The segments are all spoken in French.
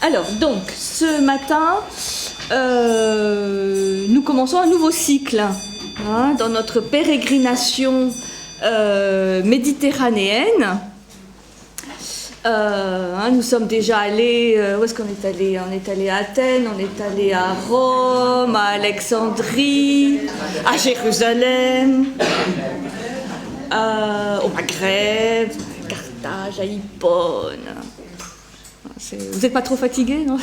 Alors, donc, ce matin, nous commençons un nouveau cycle dans notre pérégrination méditerranéenne. Nous sommes déjà allés, où est-ce qu'on est allé? On est allé à Athènes, on est allé à Rome, à Alexandrie, à Jérusalem, au Maghreb, à Carthage, à Hippone. Vous n'êtes pas trop fatigués, non?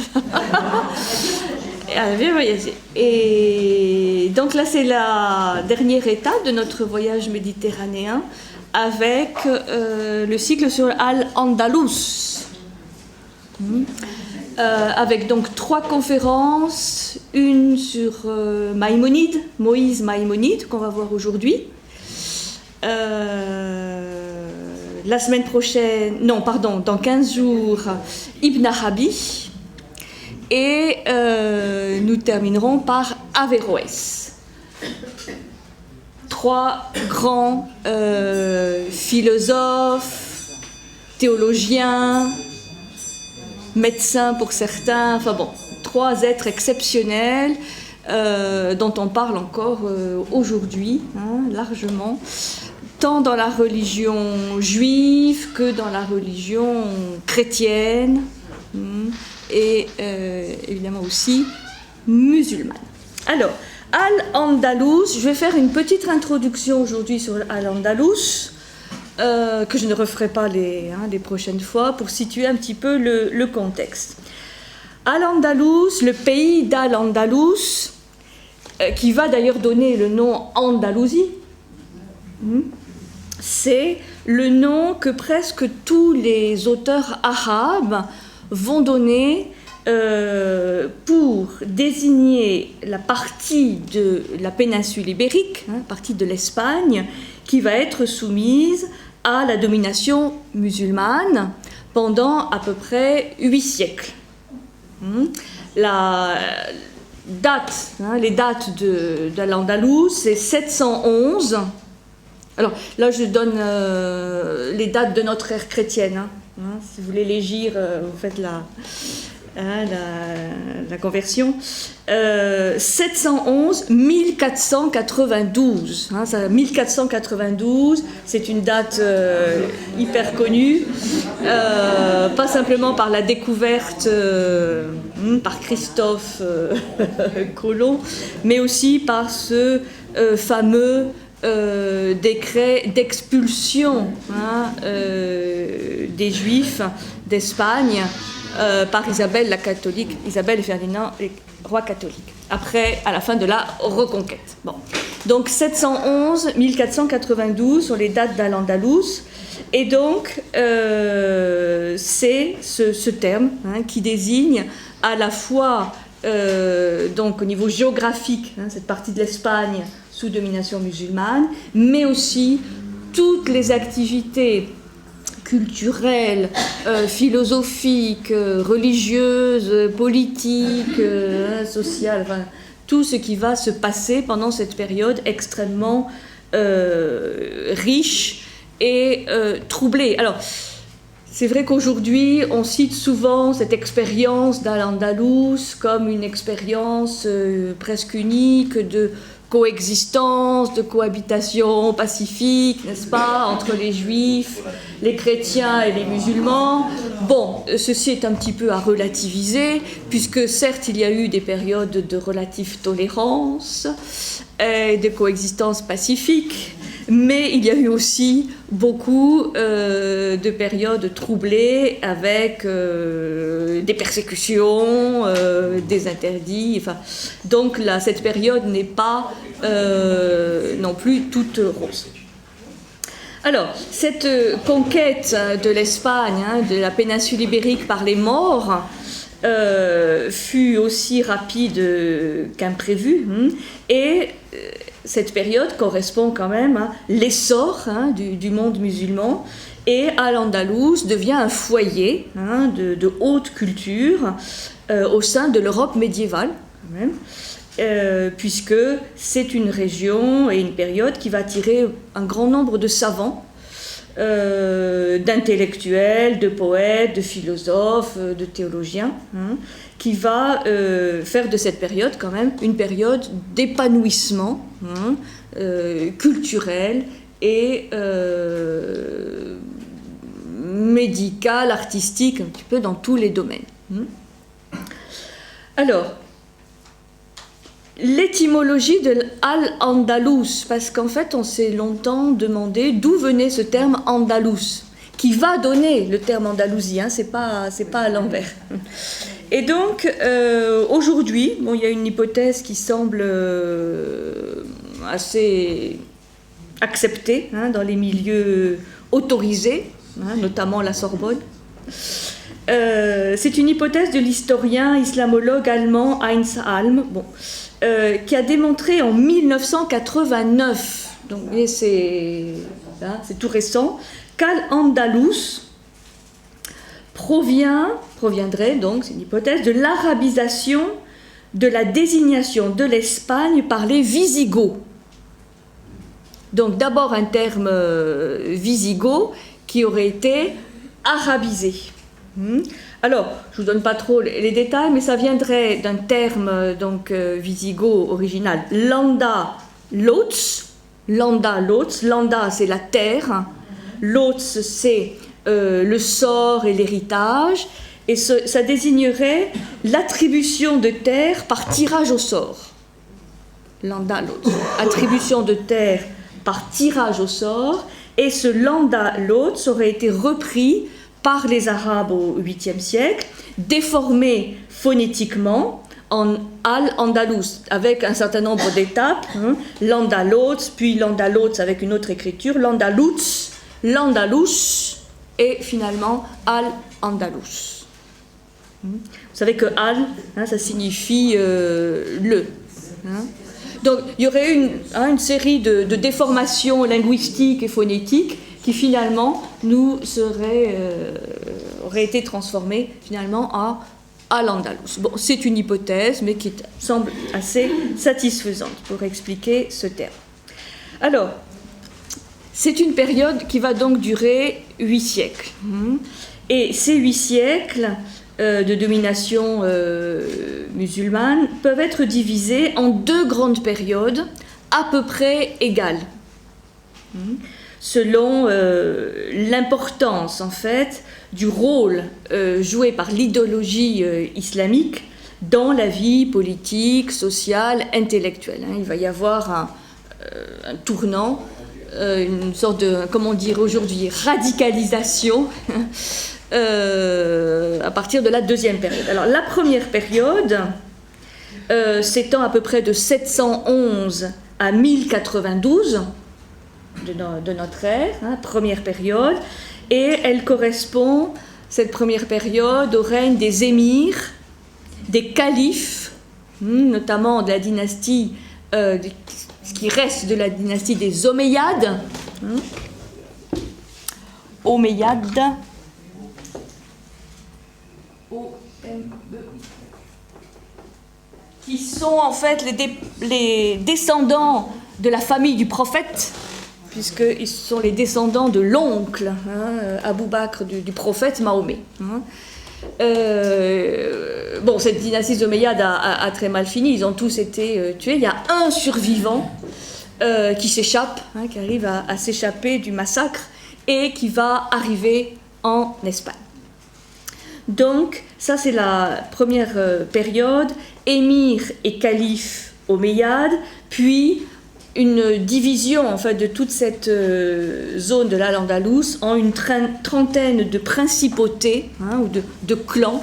Bien voyagé. Et donc là, c'est la dernière étape de notre voyage méditerranéen avec le cycle sur Al-Andalus. Avec donc 3 conférences, une sur Moïse Maïmonide, qu'on va voir aujourd'hui. La semaine prochaine, dans 15 jours, Ibn Arabi. Et nous terminerons par Averroès. 3 grands philosophes, théologiens, médecins pour certains, enfin bon, 3 êtres exceptionnels dont on parle encore aujourd'hui, largement, tant dans la religion juive que dans la religion chrétienne et évidemment aussi musulmane. Alors, Al-Andalus, je vais faire une petite introduction aujourd'hui sur Al-Andalus, que je ne referai pas les prochaines fois, pour situer un petit peu le contexte. Al-Andalus, le pays d'Al-Andalus, qui va d'ailleurs donner le nom Andalousie, c'est le nom que presque tous les auteurs arabes vont donner pour désigner la partie de la péninsule ibérique, partie de l'Espagne, qui va être soumise à la domination musulmane pendant à peu près 8 siècles. Les dates de l'Andalous, c'est 711. Alors là, je donne les dates de notre ère chrétienne. Si vous voulez les lire, vous faites la conversion. 711, 1492. 1492, c'est une date hyper connue, pas simplement par la découverte par Christophe Colomb, mais aussi par ce fameux décret d'expulsion des Juifs d'Espagne par Isabelle la catholique, Isabelle et Ferdinand, les rois catholiques, à la fin de la Reconquête. Bon. Donc 711-1492 sont les dates d'Al-Andalus, et donc c'est ce terme qui désigne à la fois donc au niveau géographique, cette partie de l'Espagne sous domination musulmane, mais aussi toutes les activités culturelles, philosophiques, religieuses, politiques, sociales, enfin, tout ce qui va se passer pendant cette période extrêmement riche et troublée. Alors, c'est vrai qu'aujourd'hui, on cite souvent cette expérience d'Al-Andalus comme une expérience presque unique de coexistence, de cohabitation pacifique, n'est-ce pas, entre les juifs, les chrétiens et les musulmans. Bon, ceci est un petit peu à relativiser, puisque certes, il y a eu des périodes de relative tolérance et de coexistence pacifique, mais il y a eu aussi beaucoup de périodes troublées avec des persécutions, des interdits. Enfin, donc là, cette période n'est pas non plus toute rose. Alors, cette conquête de l'Espagne, de la péninsule ibérique par les Maures, fut aussi rapide qu'imprévu, et cette période correspond quand même à l'essor du monde musulman, et Al-Andalus devient un foyer de haute culture au sein de l'Europe médiévale, quand même, puisque c'est une région et une période qui va attirer un grand nombre de savants d'intellectuels, de poètes, de philosophes, de théologiens, qui va faire de cette période quand même une période d'épanouissement culturel et médical, artistique, un petit peu dans tous les domaines. Alors, l'étymologie de Al-Andalus, parce qu'en fait on s'est longtemps demandé d'où venait ce terme Andalous, qui va donner le terme Andalousie, c'est pas à l'envers. Et donc aujourd'hui, il y a une hypothèse qui semble assez acceptée dans les milieux autorisés, notamment la Sorbonne. C'est une hypothèse de l'historien islamologue allemand Heinz Alm, qui a démontré en 1989, donc c'est tout récent, qu'Al-Andalus proviendrait, donc c'est une hypothèse, de l'arabisation de la désignation de l'Espagne par les Visigoths. Donc d'abord un terme wisigoth qui aurait été arabisé. Alors, je ne vous donne pas trop les détails, mais ça viendrait d'un terme wisigoth original, landa lots. Landa lots, landa c'est la terre, lots c'est le sort et l'héritage, et ça désignerait l'attribution de terre par tirage au sort. Landa lots, attribution de terre par tirage au sort, et ce landa lots aurait été repris par les Arabes au 8e siècle, déformé phonétiquement en Al-Andalus, avec un certain nombre d'étapes, l'Andalus, puis l'Andalus avec une autre écriture, l'Andalus, l'Andalus, et finalement Al-Andalus. Vous savez que Al, ça signifie le. Donc il y aurait une série de déformations linguistiques et phonétiques qui finalement aurait été transformée finalement à l'Andalus. Bon, c'est une hypothèse, mais qui semble assez satisfaisante pour expliquer ce terme. Alors, c'est une période qui va donc durer 8 siècles. Et ces 8 siècles de domination musulmane peuvent être divisés en 2 grandes périodes à peu près égales. Selon l'importance en fait du rôle joué par l'idéologie islamique dans la vie politique, sociale, intellectuelle. Il va y avoir un tournant, une sorte de, comment dire aujourd'hui, radicalisation à partir de la 2e période. Alors la première période s'étend à peu près de 711 à 1092 de notre ère, première période, et elle correspond, cette première période, au règne des émirs, des califes, notamment de la dynastie, ce qui reste de la dynastie des Omeyyades, qui sont en fait les descendants de la famille du prophète, puisqu'ils sont les descendants de l'oncle, Abou Bakr du prophète Mahomet. Cette dynastie des Omeyyades a très mal fini, ils ont tous été tués. Il y a un survivant qui s'échappe, qui arrive à s'échapper du massacre et qui va arriver en Espagne. Donc, ça c'est la première période, émir et calife omeyyade, puis une division en fait, de toute cette zone de l'Al-Andalus en une trentaine de principautés ou de clans,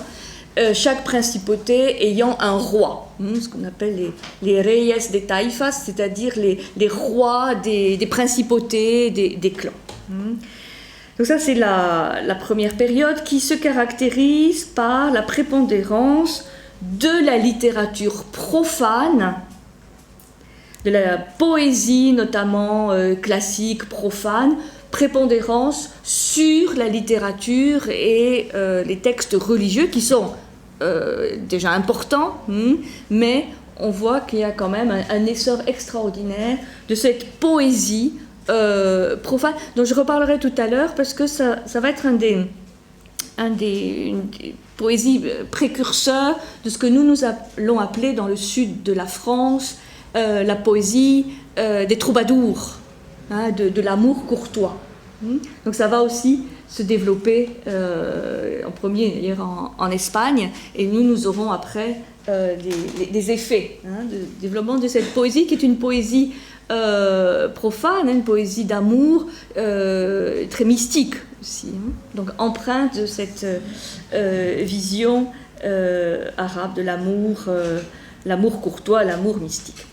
chaque principauté ayant un roi, ce qu'on appelle les reyes de taifas, c'est-à-dire les rois des principautés, des clans. Donc ça c'est la première période qui se caractérise par la prépondérance de la littérature profane, de la poésie notamment classique, profane, prépondérance sur la littérature et les textes religieux qui sont déjà importants, mais on voit qu'il y a quand même un essor extraordinaire de cette poésie profane, dont je reparlerai tout à l'heure, parce que ça va être une des poésies précurseurs de ce que nous allons appeler dans le sud de la France la poésie des troubadours, hein, de l'amour courtois. Donc ça va aussi se développer en premier d'ailleurs en Espagne, et nous aurons après des effets de développement de cette poésie, qui est une poésie profane, une poésie d'amour très mystique aussi, donc empreinte de cette vision arabe de l'amour courtois, l'amour mystique.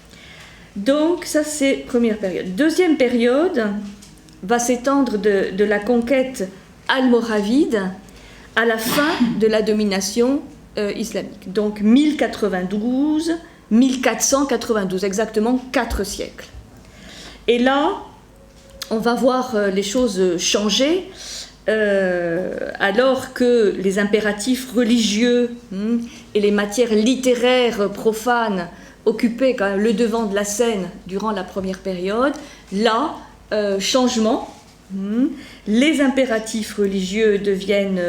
Donc ça c'est première période. Deuxième période va s'étendre de la conquête almoravide à la fin de la domination islamique. Donc 1092, 1492, exactement 4 siècles. Et là, on va voir les choses changer, alors que les impératifs religieux et les matières littéraires profanes occupaient quand même le devant de la scène durant la première période. Là, changement, les impératifs religieux viennent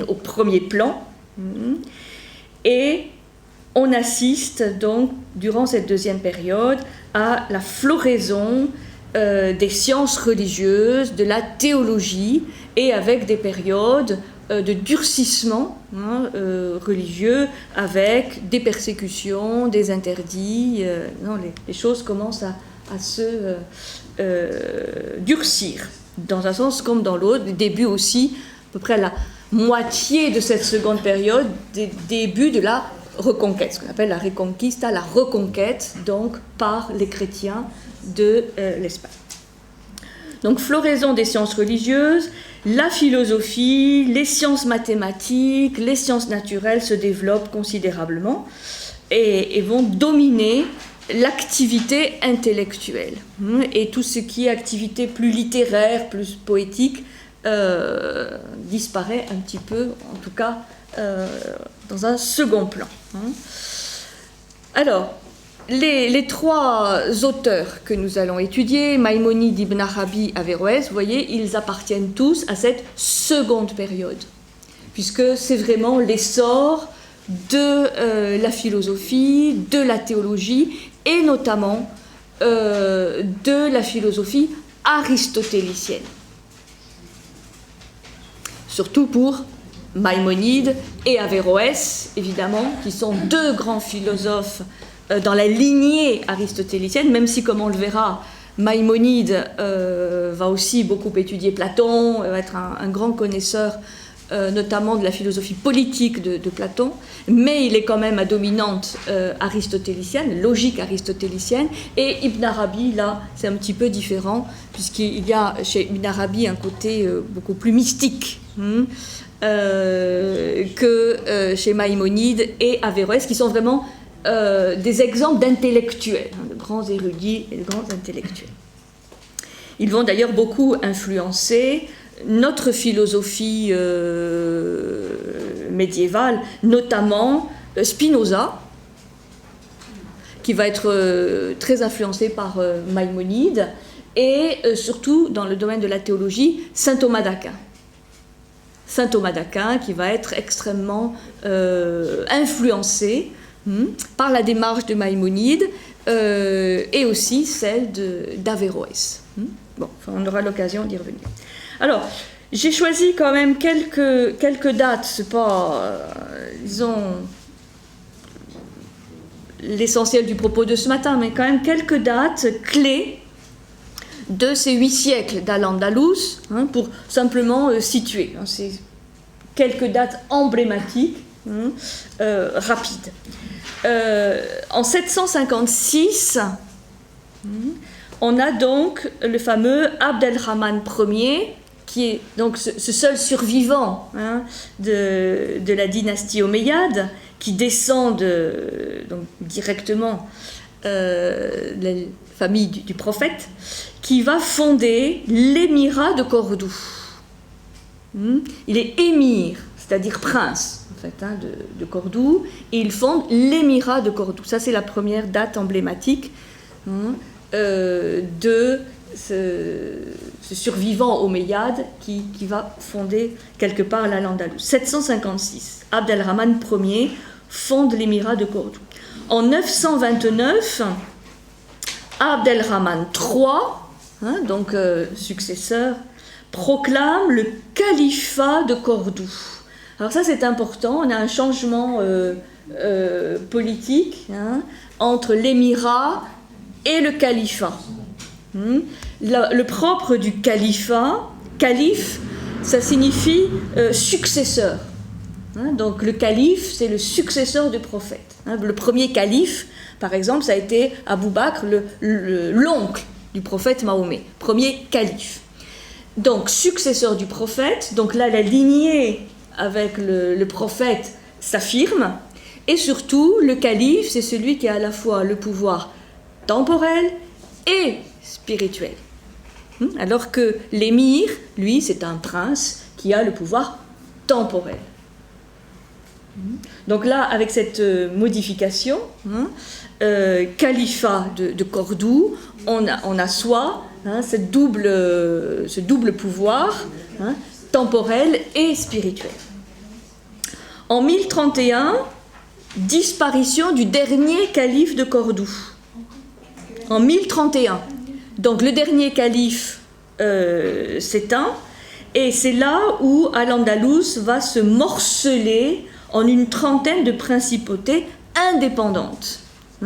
au premier plan, et on assiste donc durant cette deuxième période à la floraison des sciences religieuses, de la théologie, et avec des périodes de durcissement religieux, avec des persécutions, des interdits. Les choses commencent à se durcir, dans un sens comme dans l'autre. Début aussi, à peu près la moitié de cette seconde période, des débuts de la reconquête, ce qu'on appelle la Reconquista, la reconquête donc par les chrétiens de l'Espagne. Donc floraison des sciences religieuses, la philosophie, les sciences mathématiques, les sciences naturelles se développent considérablement et vont dominer l'activité intellectuelle. Et tout ce qui est activité plus littéraire, plus poétique, disparaît un petit peu, en tout cas dans un second plan. Alors, les 3 auteurs que nous allons étudier, Maïmonide, Ibn Arabi, Averroès, vous voyez, ils appartiennent tous à cette seconde période, puisque c'est vraiment l'essor de la philosophie, de la théologie, et notamment de la philosophie aristotélicienne. Surtout pour Maïmonide et Averroès, évidemment, qui sont 2 grands philosophes dans la lignée aristotélicienne, même si, comme on le verra, Maïmonide va aussi beaucoup étudier Platon, va être un grand connaisseur notamment de la philosophie politique de Platon, mais il est quand même à dominante aristotélicienne, logique aristotélicienne, et Ibn Arabi, là, c'est un petit peu différent, puisqu'il y a chez Ibn Arabi un côté beaucoup plus mystique que chez Maïmonide et Averroès, qui sont vraiment des exemples d'intellectuels, de grands érudits et de grands intellectuels. Ils vont d'ailleurs beaucoup influencer notre philosophie médiévale, notamment Spinoza, qui va être très influencé par Maïmonide, et surtout dans le domaine de la théologie, saint Thomas d'Aquin. Saint Thomas d'Aquin qui va être extrêmement influencé par la démarche de Maïmonide et aussi celle d'Averroès. Bon, on aura l'occasion d'y revenir. Alors, j'ai choisi quand même quelques dates, c'est pas, disons, l'essentiel du propos de ce matin, mais quand même quelques dates clés de ces 8 siècles d'Al-Andalus, pour simplement situer. C'est quelques dates emblématiques, rapides. En 756, on a donc le fameux Abd el-Rahman Ier, qui est donc ce seul survivant de la dynastie omeyyade, qui descend donc directement de la famille du prophète, qui va fonder l'émirat de Cordoue. Il est émir, c'est-à-dire prince, en fait, de Cordoue, et il fonde l'émirat de Cordoue. Ça, c'est la première date emblématique de ce survivant omeyyade qui va fonder quelque part l'Al-Andalus. 756, Abdelrahman Ier fonde l'émirat de Cordoue. En 929, Abdelrahman III, donc successeur, proclame le califat de Cordoue. Alors ça c'est important, on a un changement politique entre l'émirat et le califat. Le propre du califat, calife, ça signifie successeur. Donc le calife, c'est le successeur du prophète. Le premier calife, par exemple, ça a été Abou Bakr, l'oncle du prophète Mahomet, premier calife. Donc successeur du prophète, donc là la lignée avec le prophète s'affirme, et surtout le calife, c'est celui qui a à la fois le pouvoir temporel et spirituel. Alors que l'émir, lui, c'est un prince qui a le pouvoir temporel. Donc là, avec cette modification, califat de Cordoue, on assoit ce double pouvoir temporel et spirituel. En 1031, disparition du dernier calife de Cordoue. En 1031. Donc le dernier calife s'éteint, et c'est là où Al-Andalus va se morceler en une trentaine de principautés indépendantes,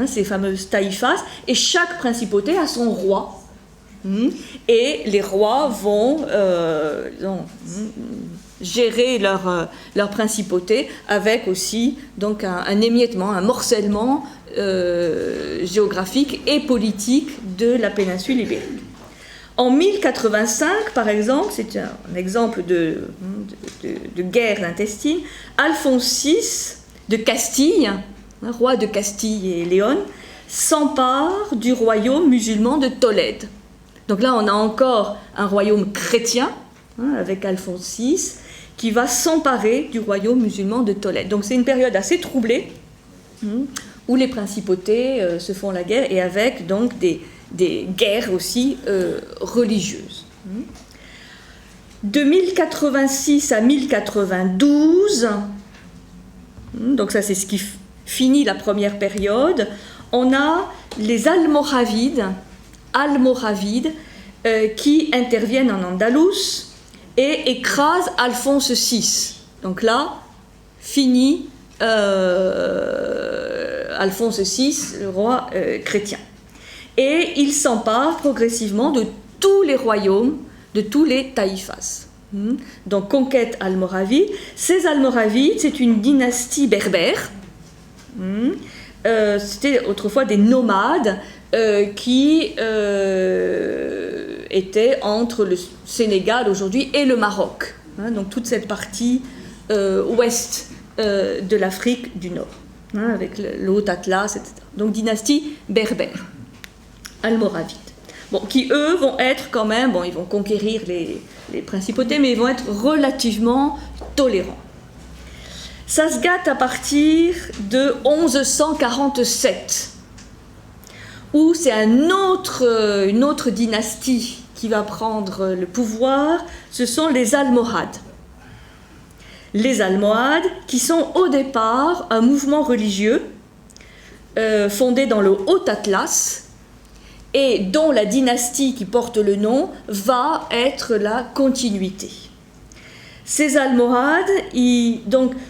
ces fameuses taïfas, et chaque principauté a son roi. Et les rois vont gérer leur principauté avec aussi donc un émiettement, un morcellement géographique et politique de la péninsule ibérique. En 1085, par exemple, c'est un exemple de guerre intestine, Alphonse VI de Castille, roi de Castille et Léon, s'empare du royaume musulman de Tolède. Donc là, on a encore un royaume chrétien, avec Alphonse VI, qui va s'emparer du royaume musulman de Tolède. Donc c'est une période assez troublée, où les principautés se font la guerre, et avec donc des guerres aussi religieuses. De 1086 à 1092, donc ça c'est ce qui finit la première période, on a les Almoravides qui interviennent en Andalous et écrasent Alphonse VI. Donc là, fini Alphonse VI, le roi chrétien. Et il s'empare progressivement de tous les royaumes, de tous les taïfas. Donc conquête almoravide. Ces Almoravides, c'est une dynastie berbère. C'était autrefois des nomades qui étaient entre le Sénégal aujourd'hui et le Maroc. Donc toute cette partie ouest de l'Afrique du Nord, avec le Haut-Atlas, etc. Donc dynastie berbère, almoravide. Bon, qui eux vont être quand même, ils vont conquérir les principautés, mais ils vont être relativement tolérants. Ça se gâte à partir de 1147, où c'est une autre dynastie qui va prendre le pouvoir, ce sont les Almohades. Les Almohades, qui sont au départ un mouvement religieux fondé dans le Haut-Atlas, et dont la dynastie qui porte le nom va être la continuité. Ces Almohades,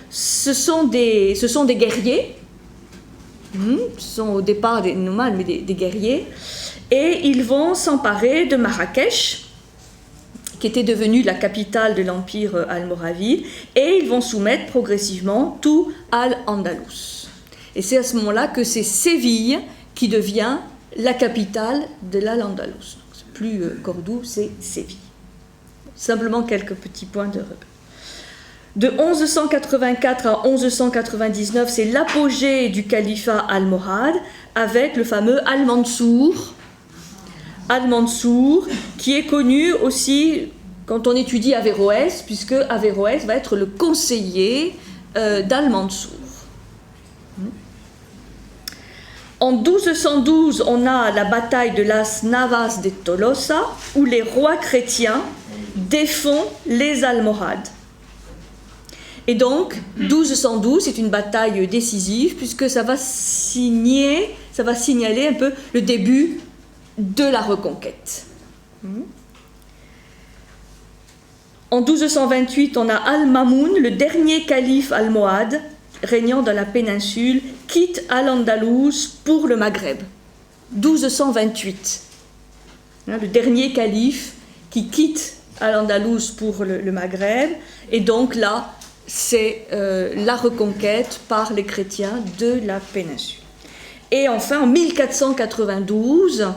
ce sont des guerriers, ce sont au départ des nomades, mais des guerriers, et ils vont s'emparer de Marrakech, qui était devenue la capitale de l'empire almoravide, et ils vont soumettre progressivement tout Al-Andalus. Et c'est à ce moment-là que c'est Séville qui devient la capitale de l'Al-Andalus. C'est plus Cordoue, c'est Séville. Simplement quelques petits points de repère. De 1184 à 1199, c'est l'apogée du califat almohade avec le fameux Al-Mansour, qui est connu aussi quand on étudie Averroès, puisque Averroès va être le conseiller d'Al-Mansour. En 1212, on a la bataille de las Navas de Tolosa, où les rois chrétiens défont les Almohades. Et donc, 1212, c'est une bataille décisive, puisque ça va signaler un peu le début de la reconquête. En 1228, on a Al-Mamoun, le dernier calife almohade, régnant dans la péninsule, quitte Al-Andalus pour le Maghreb. 1228. Le dernier calife qui quitte Al-Andalus pour le Maghreb, et donc là, c'est la reconquête par les chrétiens de la péninsule. Et enfin, en 1492,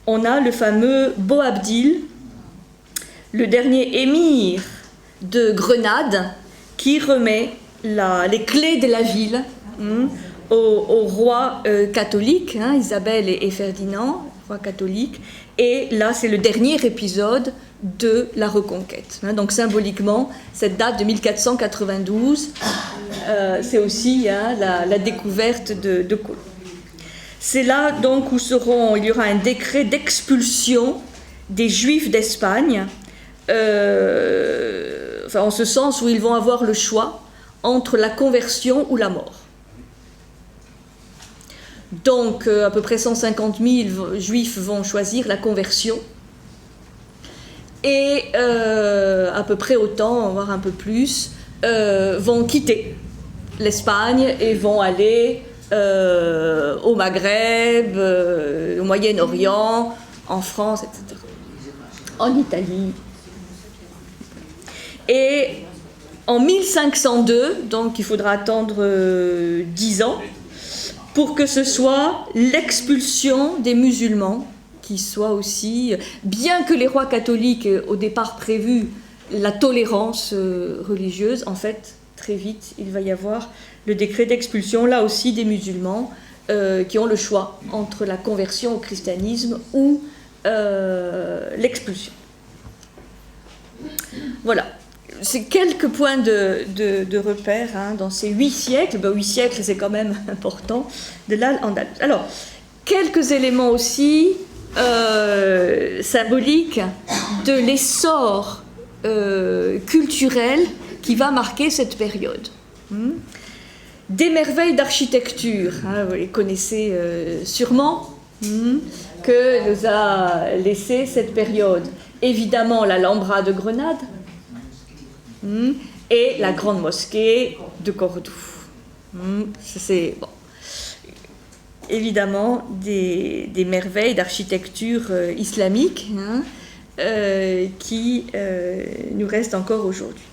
on a le fameux Boabdil, le dernier émir de Grenade, qui remet les clés de la ville aux rois catholiques, Isabelle et Ferdinand, rois catholiques. Et là, c'est le dernier épisode de la reconquête. Donc symboliquement, cette date de 1492, c'est aussi la découverte de Colomb. C'est là donc où il y aura un décret d'expulsion des Juifs d'Espagne, en ce sens où ils vont avoir le choix entre la conversion ou la mort. Donc à peu près 150 000 Juifs vont choisir la conversion, et à peu près autant, voire un peu plus, vont quitter l'Espagne et vont aller au Maghreb, au Moyen-Orient, en France, etc. En Italie. Et en 1502, donc il faudra attendre 10 ans, pour que ce soit l'expulsion des musulmans, qui soit aussi, bien que les rois catholiques au départ prévu la tolérance religieuse, en fait, très vite, il va y avoir le décret d'expulsion, là aussi, des musulmans qui ont le choix entre la conversion au christianisme ou l'expulsion. Voilà. C'est quelques points de repère dans ces 8 siècles. 8 siècles, c'est quand même important, de l'Al-Andalus. Alors, quelques éléments aussi symbolique de l'essor culturel qui va marquer cette période. Des merveilles d'architecture, vous les connaissez sûrement, que nous a laissé cette période. Évidemment, l'Alhambra de Grenade et la grande mosquée de Cordoue. C'est bon. Évidemment des merveilles d'architecture islamique qui nous restent encore aujourd'hui.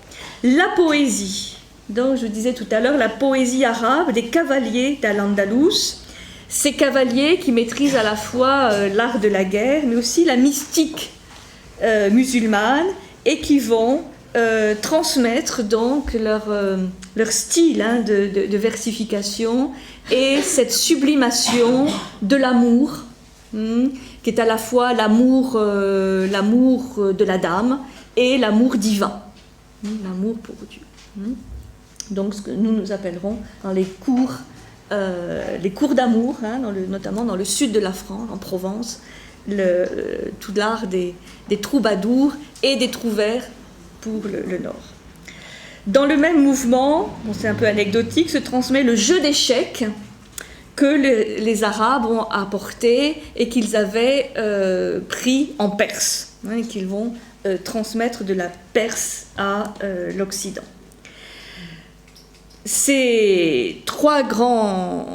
La poésie, donc je disais tout à l'heure, la poésie arabe des cavaliers d'Al-Andalus, ces cavaliers qui maîtrisent à la fois l'art de la guerre, mais aussi la mystique musulmane, et qui vont transmettre donc leur style de versification et cette sublimation de l'amour, qui est à la fois l'amour de la dame et l'amour divin, l'amour pour Dieu. Donc ce que nous appellerons dans les cours d'amour, notamment dans le sud de la France, en Provence, tout l'art des troubadours et des trouvères pour le nord. Dans le même mouvement, c'est un peu anecdotique, se transmet le jeu d'échecs que les Arabes ont apporté et qu'ils avaient pris en Perse, et qu'ils vont transmettre de la Perse à l'Occident. Ces 3 grands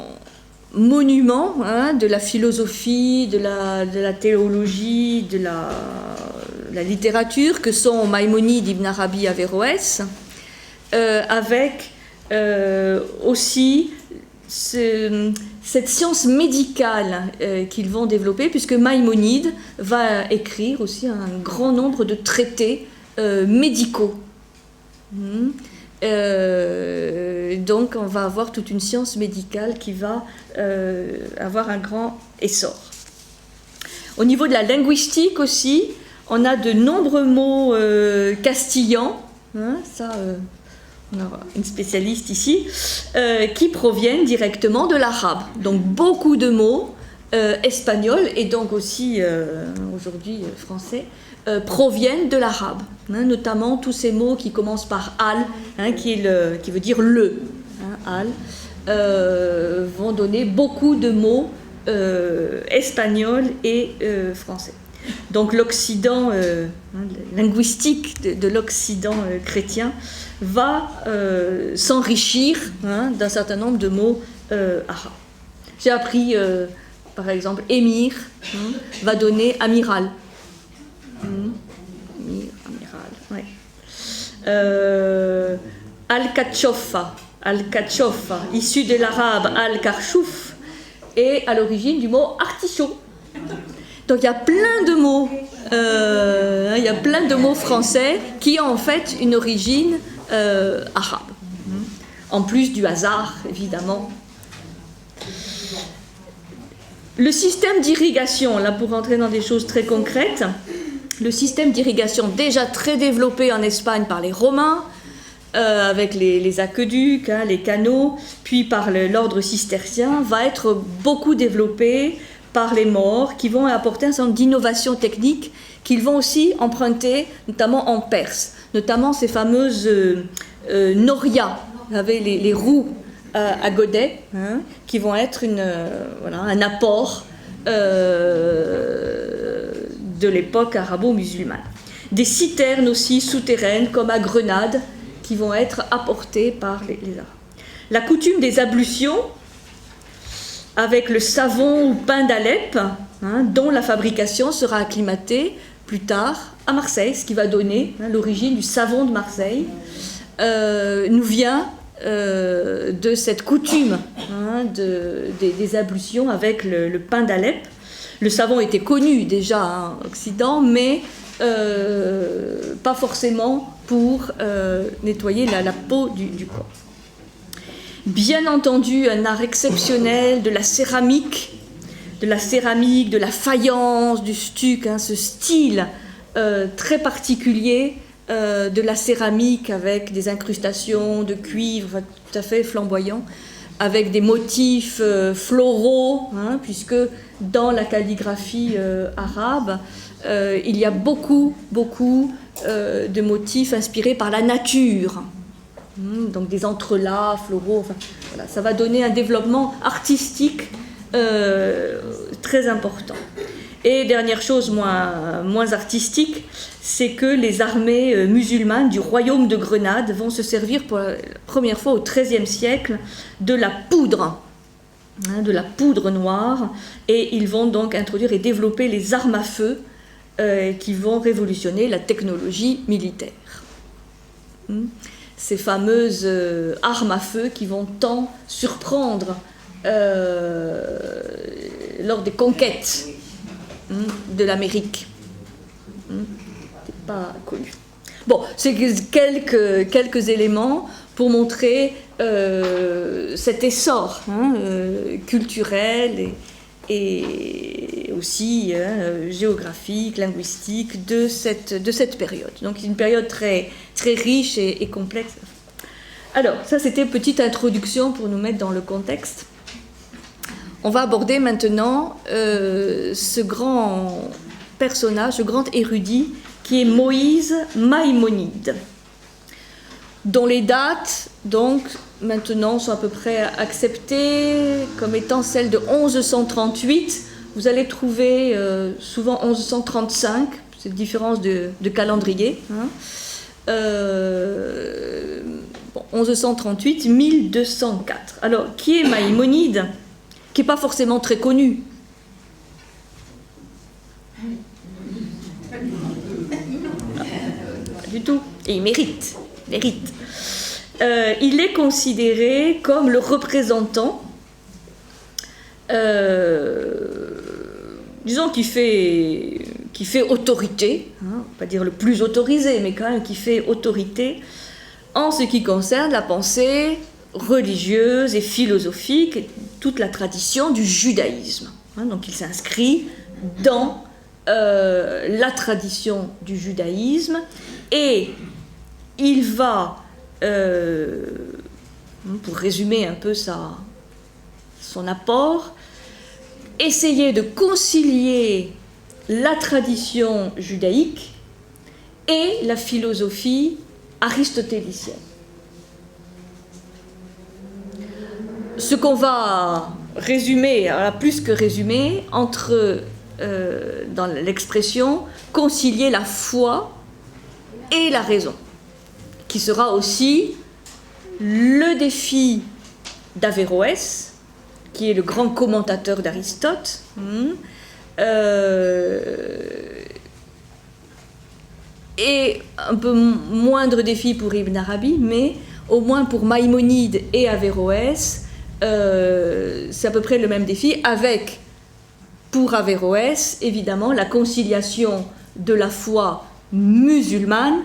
monuments de la philosophie, de la théologie, de la littérature, que sont Maïmonide, Ibn Arabi, Averroès, avec aussi cette science médicale qu'ils vont développer, puisque Maïmonide va écrire aussi un grand nombre de traités médicaux. Donc on va avoir toute une science médicale qui va avoir un grand essor. Au niveau de la linguistique aussi, on a de nombreux mots castillans, ça on a une spécialiste ici, qui proviennent directement de l'arabe. Donc beaucoup de mots espagnols et donc aussi aujourd'hui français proviennent de l'arabe, hein, notamment tous ces mots qui commencent par al, hein, qui veut dire le, hein, al, vont donner beaucoup de mots espagnols et français. Donc l'Occident linguistique de l'Occident chrétien va s'enrichir, hein, d'un certain nombre de mots arabes. J'ai appris, par exemple, émir, hein, va donner amiral. Amiral, ouais. Al-Kachofa, issu de l'arabe al-Karchouf, est à l'origine du mot artichaut. Donc il y a plein de mots, français qui ont en fait une origine arabe, en plus du hasard évidemment. Le système d'irrigation, là pour rentrer dans des choses très concrètes, le système d'irrigation déjà très développé en Espagne par les Romains, avec les aqueducs, hein, les canaux, puis par l'ordre cistercien, va être beaucoup développé par les Maures, qui vont apporter un certain nombre d'innovations techniques qu'ils vont aussi emprunter, notamment en Perse, notamment ces fameuses norias, vous savez, les roues à godet, hein, qui vont être un apport de l'époque arabo-musulmane. Des citernes aussi souterraines, comme à Grenade, qui vont être apportées par les Arabes. La coutume des ablutions, avec le savon ou pain d'Alep, hein, dont la fabrication sera acclimatée plus tard à Marseille, ce qui va donner, hein, l'origine du savon de Marseille, nous vient de cette coutume, hein, des ablutions avec le pain d'Alep. Le savon était connu déjà en Occident, mais pas forcément pour nettoyer la peau du corps. Bien entendu, un art exceptionnel de la céramique, de la faïence, du stuc, hein, ce style très particulier de la céramique avec des incrustations de cuivre, enfin, tout à fait flamboyant, avec des motifs floraux, hein, puisque dans la calligraphie arabe, il y a beaucoup de motifs inspirés par la nature. Donc des entrelacs floraux, enfin, voilà, ça va donner un développement artistique très important. Et dernière chose moins artistique, c'est que les armées musulmanes du royaume de Grenade vont se servir pour la première fois au XIIIe siècle de la poudre, hein, de la poudre noire, et ils vont donc introduire et développer les armes à feu qui vont révolutionner la technologie militaire. Ces fameuses armes à feu qui vont tant surprendre lors des conquêtes de l'Amérique. C'est pas connu. Bon, c'est quelques éléments pour montrer cet essor, hein, culturel et aussi géographique, linguistique de cette période. Donc une période très, très riche et complexe. Alors, ça c'était une petite introduction pour nous mettre dans le contexte. On va aborder maintenant ce grand personnage, ce grand érudit qui est Moïse Maïmonide, dont les dates, donc, maintenant sont à peu près acceptées comme étant celles de 1138. Vous allez trouver souvent 1135, cette différence de calendrier. Hein. 1138, 1204. Alors, qui est Maïmonide ? Qui n'est pas forcément très connu. Pas du tout. Et il mérite. Il est considéré comme le représentant, disons qui fait autorité, hein, on va pas dire le plus autorisé, mais quand même qui fait autorité en ce qui concerne la pensée religieuse et philosophique, et toute la tradition du judaïsme. Hein, donc il s'inscrit dans la tradition du judaïsme et il va pour résumer un peu son apport, essayer de concilier la tradition judaïque et la philosophie aristotélicienne. Ce qu'on va résumer, alors plus que résumer, dans l'expression concilier la foi et la raison, qui sera aussi le défi d'Averroès, qui est le grand commentateur d'Aristote, et un peu moindre défi pour Ibn Arabi, mais au moins pour Maïmonide et Averroès, c'est à peu près le même défi, avec, pour Averroès, évidemment, la conciliation de la foi musulmane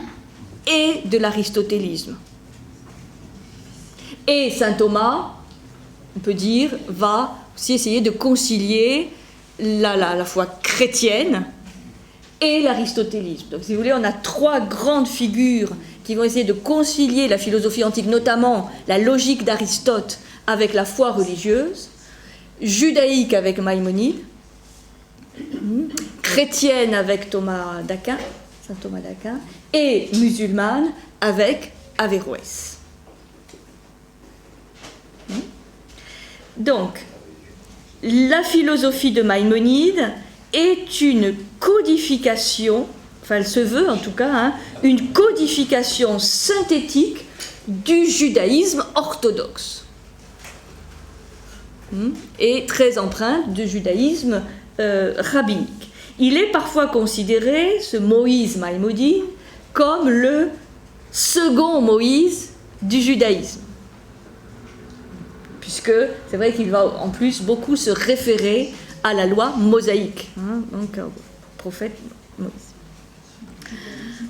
et de l'aristotélisme. Et saint Thomas, on peut dire, va aussi essayer de concilier la foi chrétienne et l'aristotélisme. Donc, si vous voulez, on a trois grandes figures qui vont essayer de concilier la philosophie antique, notamment la logique d'Aristote avec la foi religieuse, judaïque avec Maïmonide, chrétienne avec Thomas d'Aquin, saint Thomas d'Aquin, et musulmane avec Averroès. Donc, la philosophie de Maïmonide est une codification, enfin elle se veut en tout cas, une codification synthétique du judaïsme orthodoxe. Et très empreinte de judaïsme rabbinique. Il est parfois considéré, ce Moïse Maïmonide, comme le second Moïse du judaïsme. Puisque c'est vrai qu'il va en plus beaucoup se référer à la loi mosaïque, donc au prophète Moïse.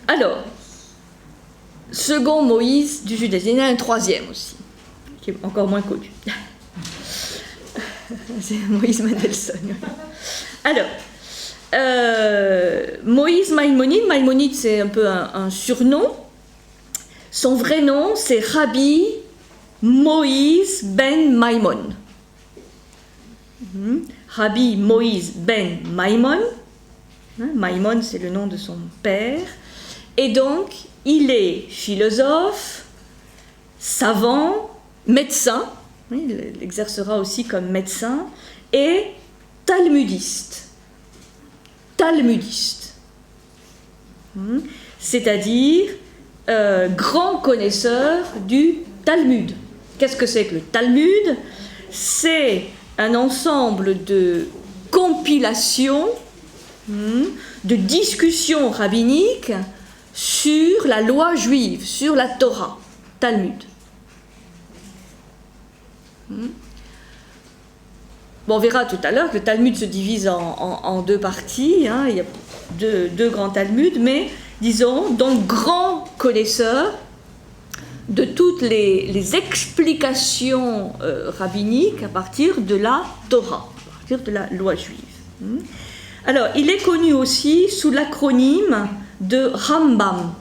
Alors, second Moïse du judaïsme, il y en a un troisième aussi, qui est encore moins connu. C'est Moïse Mendelssohn. Alors, Moïse Maïmonide, Maïmonide c'est un peu un surnom. Son vrai nom c'est Rabbi Moïse ben Maïmon. Rabbi Moïse ben Maïmon. Maïmon c'est le nom de son père. Et donc, il est philosophe, savant, médecin. Il exercera aussi comme médecin et talmudiste. C'est-à-dire grand connaisseur du Talmud. Qu'est-ce que c'est que le Talmud? C'est un ensemble de compilations, de discussions rabbiniques sur la loi juive, sur la Torah, Talmud. Bon, on verra tout à l'heure que le Talmud se divise en deux parties, il y a deux grands Talmuds, mais disons, donc grand connaisseur de toutes les explications rabbiniques à partir de la Torah, à partir de la loi juive. Alors, il est connu aussi sous l'acronyme de Rambam.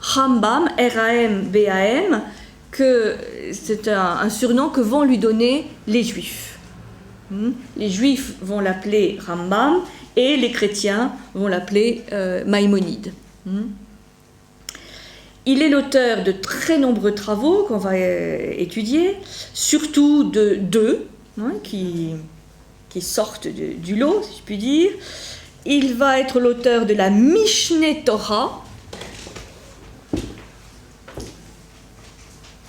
Rambam, R-A-M-B-A-M, que c'est un surnom que vont lui donner les Juifs. Les Juifs vont l'appeler Rambam et les chrétiens vont l'appeler Maïmonide. Il est l'auteur de très nombreux travaux qu'on va étudier, surtout de deux qui sortent du lot, si je puis dire. Il va être l'auteur de la Mishneh Torah.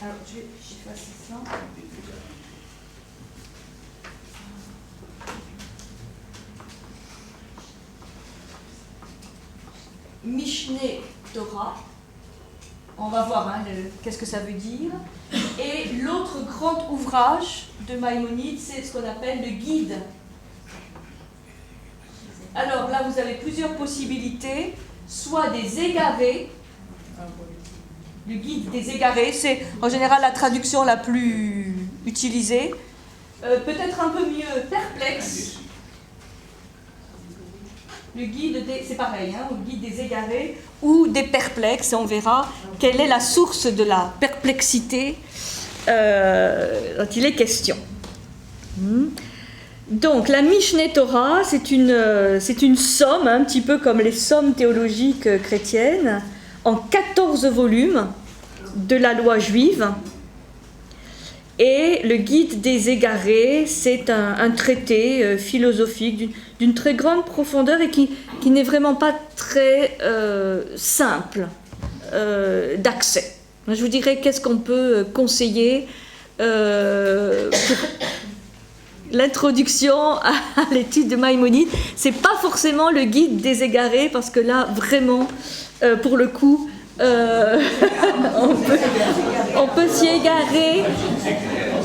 Alors, je vais effacer ça. Mishneh Torah. On va voir qu'est-ce que ça veut dire. Et l'autre grand ouvrage de Maïmonide, c'est ce qu'on appelle le guide. Alors là, vous avez plusieurs possibilités, soit des égarés. Le guide des égarés, c'est en général la traduction la plus utilisée. Peut-être un peu mieux perplexe. le guide c'est pareil, hein, le guide des égarés ou des perplexes, et on verra quelle est la source de la perplexité dont il est question. Donc la Mishneh Torah, c'est une somme, un petit peu comme les sommes théologiques chrétiennes, en 14 volumes de la loi juive. Et le guide des égarés, c'est un traité philosophique d'une très grande profondeur et qui n'est vraiment pas très simple d'accès. Je vous dirais qu'est-ce qu'on peut conseiller pour l'introduction à l'étude de Maïmonide. C'est pas forcément le guide des égarés, parce que là, vraiment, pour le coup, on peut s'y égarer,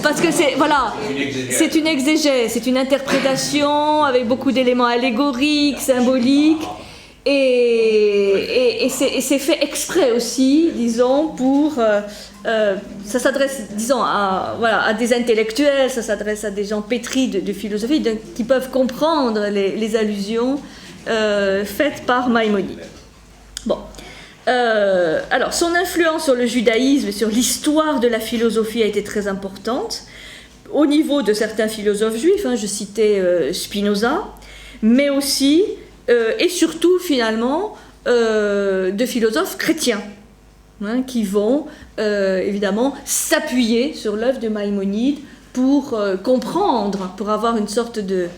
parce que c'est une exégèse, c'est une interprétation avec beaucoup d'éléments allégoriques, symboliques, et c'est fait exprès aussi, disons, pour ça s'adresse, disons, à des intellectuels, ça s'adresse à des gens pétris de philosophie, qui peuvent comprendre les allusions faites par Maïmonide. Bon. Alors, son influence sur le judaïsme et sur l'histoire de la philosophie a été très importante, au niveau de certains philosophes juifs, je citais Spinoza, mais aussi, et surtout finalement, de philosophes chrétiens, qui vont évidemment s'appuyer sur l'œuvre de Maïmonide pour comprendre, pour avoir une sorte de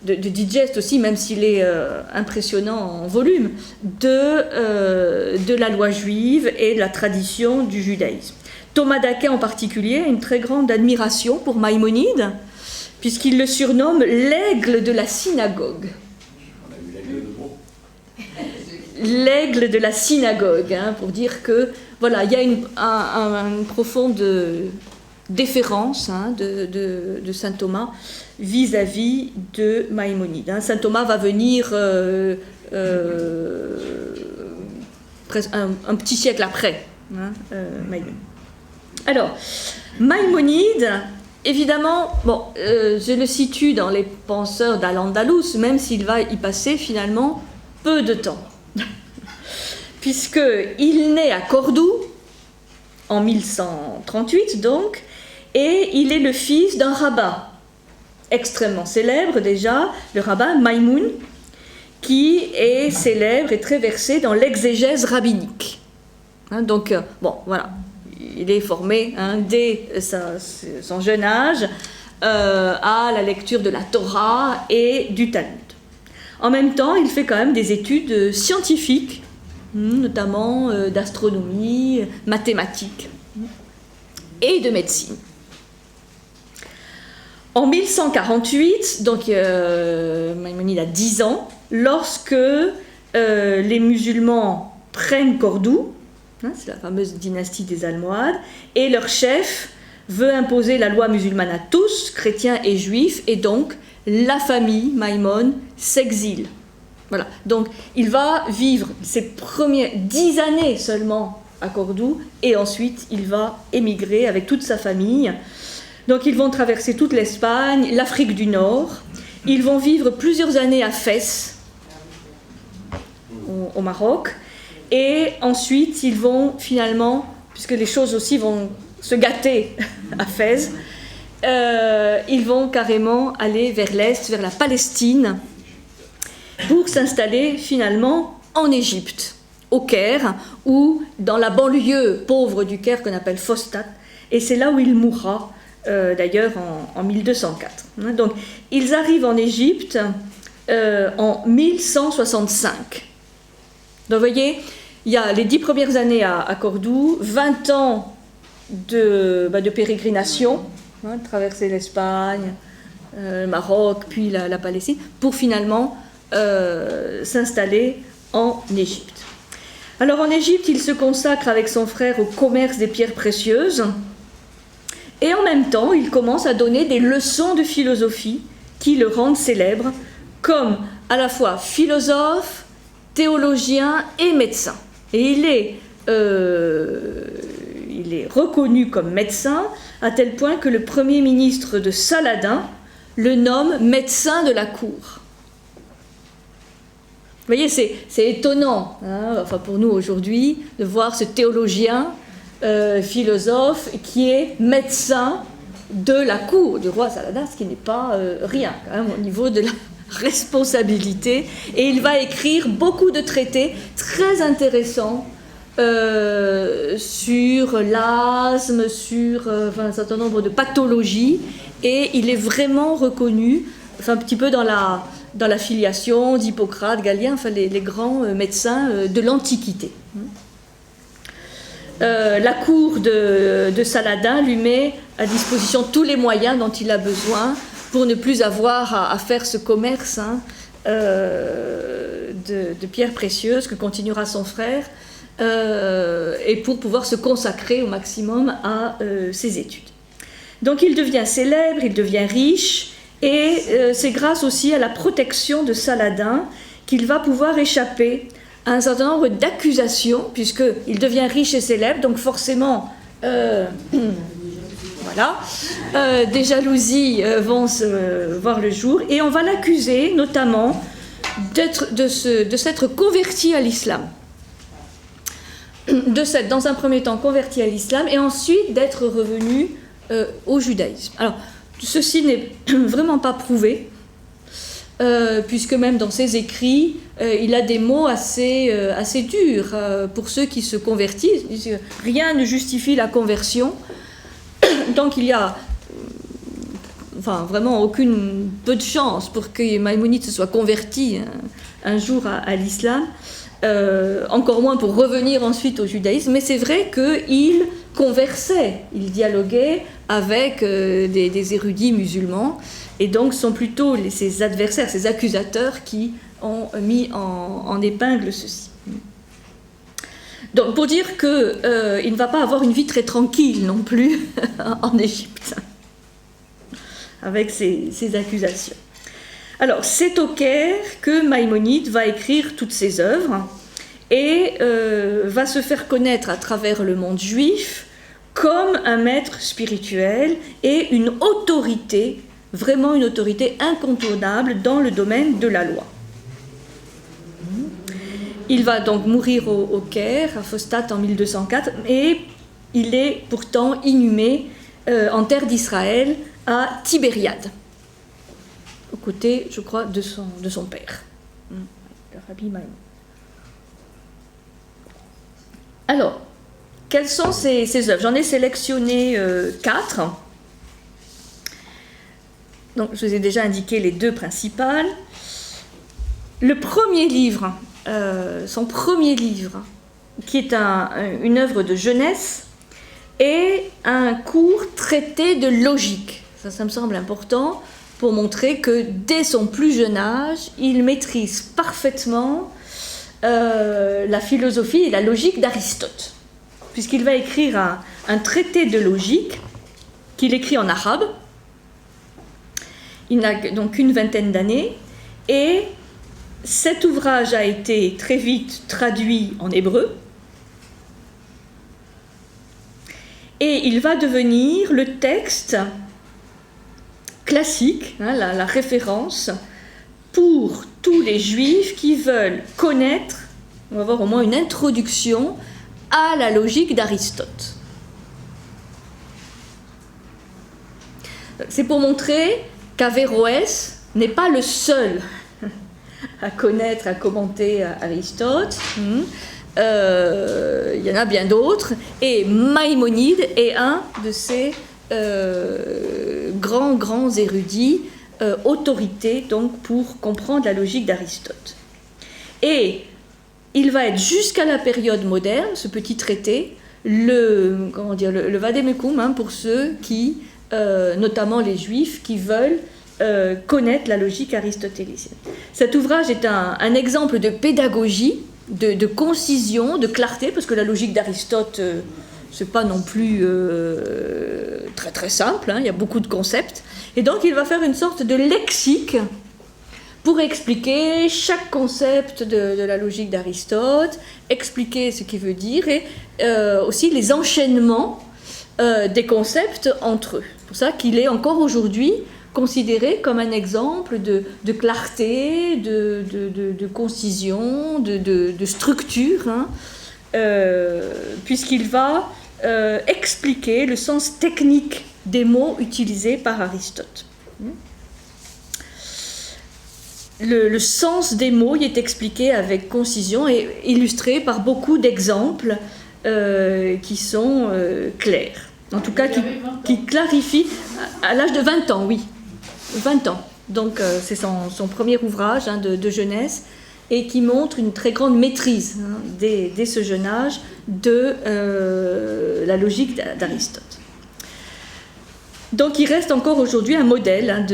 digeste aussi, même s'il est impressionnant en volume, de la loi juive et de la tradition du judaïsme. Thomas d'Aquin en particulier a une très grande admiration pour Maïmonide, puisqu'il le surnomme l'aigle de la synagogue. On a eu l'aigle de mots. L'aigle de la synagogue, pour dire que voilà, il y a une profonde déférence de saint Thomas vis-à-vis de Maïmonide. Saint Thomas va venir presque un petit siècle après Maïmonide. Alors, Maïmonide, évidemment, je le situe dans les penseurs d'Al-Andalus, même s'il va y passer finalement peu de temps. Puisqu'il naît à Cordoue, en 1138 donc, et il est le fils d'un rabbin extrêmement célèbre déjà, le rabbin Maïmoun, qui est célèbre et très versé dans l'exégèse rabbinique. Donc, voilà, il est formé dès son jeune âge à la lecture de la Torah et du Talmud. En même temps, il fait quand même des études scientifiques, notamment d'astronomie, mathématiques et de médecine. En 1148, donc Maïmonide a 10 ans, lorsque les musulmans prennent Cordoue, c'est la fameuse dynastie des Almohades, et leur chef veut imposer la loi musulmane à tous, chrétiens et juifs, et donc la famille Maïmon s'exile. Voilà, donc il va vivre ses premières 10 années seulement à Cordoue, et ensuite il va émigrer avec toute sa famille. Donc ils vont traverser toute l'Espagne, l'Afrique du Nord. Ils vont vivre plusieurs années à Fès, au Maroc. Et ensuite, ils vont finalement, puisque les choses aussi vont se gâter à Fès, ils vont carrément aller vers l'Est, vers la Palestine, pour s'installer finalement en Égypte, au Caire, ou dans la banlieue pauvre du Caire qu'on appelle Fostat. Et c'est là où il mourra. D'ailleurs en 1204. Donc ils arrivent en Égypte en 1165. Donc vous voyez, il y a les 10 premières années à Cordoue, 20 ans de pérégrination, traverser l'Espagne, le Maroc, puis la Palestine, pour finalement s'installer en Égypte. Alors en Égypte, il se consacre avec son frère au commerce des pierres précieuses. Et en même temps, il commence à donner des leçons de philosophie qui le rendent célèbre comme à la fois philosophe, théologien et médecin. Et il est reconnu comme médecin à tel point que le premier ministre de Saladin le nomme médecin de la cour. voyez, c'est étonnant, hein, enfin pour nous aujourd'hui, de voir ce théologien, philosophe, qui est médecin de la cour du roi Saladin, ce qui n'est pas rien, quand même, au niveau de la responsabilité. Et il va écrire beaucoup de traités très intéressants sur l'asthme, sur un certain nombre de pathologies, et il est vraiment reconnu, enfin un petit peu dans la filiation d'Hippocrate, Galien, enfin les grands médecins de l'Antiquité. La cour de Saladin lui met à disposition tous les moyens dont il a besoin pour ne plus avoir à faire ce commerce de pierres précieuses que continuera son frère, et pour pouvoir se consacrer au maximum à ses études. Donc il devient célèbre, il devient riche, et c'est grâce aussi à la protection de Saladin qu'il va pouvoir échapper à un certain nombre d'accusations, puisqu'il devient riche et célèbre, donc forcément, voilà, des jalousies vont voir le jour, et on va l'accuser notamment de s'être converti à l'islam. De s'être dans un premier temps converti à l'islam, et ensuite d'être revenu au judaïsme. Alors, ceci n'est vraiment pas prouvé, puisque même dans ses écrits, il a des mots assez durs pour ceux qui se convertissent. Rien ne justifie la conversion, donc il y a vraiment peu de chance pour que Maïmonide se soit converti un jour à l'islam, encore moins pour revenir ensuite au judaïsme, mais c'est vrai qu'il conversait, il dialoguait avec des érudits musulmans, et donc ce sont plutôt ses adversaires, ses accusateurs qui ont mis en épingle ceci. Donc pour dire qu'il ne va pas avoir une vie très tranquille non plus en Égypte, avec ces accusations. Alors c'est au Caire que Maïmonide va écrire toutes ses œuvres, et va se faire connaître à travers le monde juif comme un maître spirituel et une autorité, vraiment une autorité incontournable dans le domaine de la loi. Il va donc mourir au Caire, à Phostat, en 1204, et il est pourtant inhumé en terre d'Israël, à Tibériade, aux côtés, je crois, de son père, le Rabbi Maïmonide. Alors, quelles sont ces œuvres ? J'en ai sélectionné 4. Donc, je vous ai déjà indiqué les 2 principales. Le premier livre, son premier livre, qui est une œuvre de jeunesse, est un court traité de logique. Ça me semble important pour montrer que dès son plus jeune âge, il maîtrise parfaitement la philosophie et la logique d'Aristote, puisqu'il va écrire un traité de logique qu'il écrit en arabe. Il n'a donc une vingtaine d'années, et cet ouvrage a été très vite traduit en hébreu, et il va devenir le texte classique, la référence pour tous les juifs qui veulent connaître, on va voir au moins une introduction à la logique d'Aristote. C'est pour montrer qu'Averroès n'est pas le seul à connaître, à commenter Aristote. Il y en a bien d'autres, et Maïmonide est un de ces grands érudits, autorités donc pour comprendre la logique d'Aristote. Et il va être jusqu'à la période moderne, ce petit traité, le vademecum, pour ceux qui, notamment les juifs, qui veulent connaître la logique aristotélienne. Cet ouvrage est un exemple de pédagogie, de concision, de clarté, parce que la logique d'Aristote, c'est pas non plus très très simple, il y a beaucoup de concepts, et donc il va faire une sorte de lexique pour expliquer chaque concept de la logique d'Aristote, expliquer ce qu'il veut dire, et aussi les enchaînements des concepts entre eux. C'est pour ça qu'il est encore aujourd'hui considéré comme un exemple de clarté, de concision, de structure, hein, puisqu'il va expliquer le sens technique des mots utilisés par Aristote. Le sens des mots y est expliqué avec concision et illustré par beaucoup d'exemples qui sont clairs. En tout cas, qui clarifient à l'âge de 20 ans, oui. 20 ans. Donc, c'est son premier ouvrage, hein, de jeunesse, et qui montre une très grande maîtrise, hein, dès ce jeune âge de la logique d'Aristote. Donc il reste encore aujourd'hui un modèle, hein,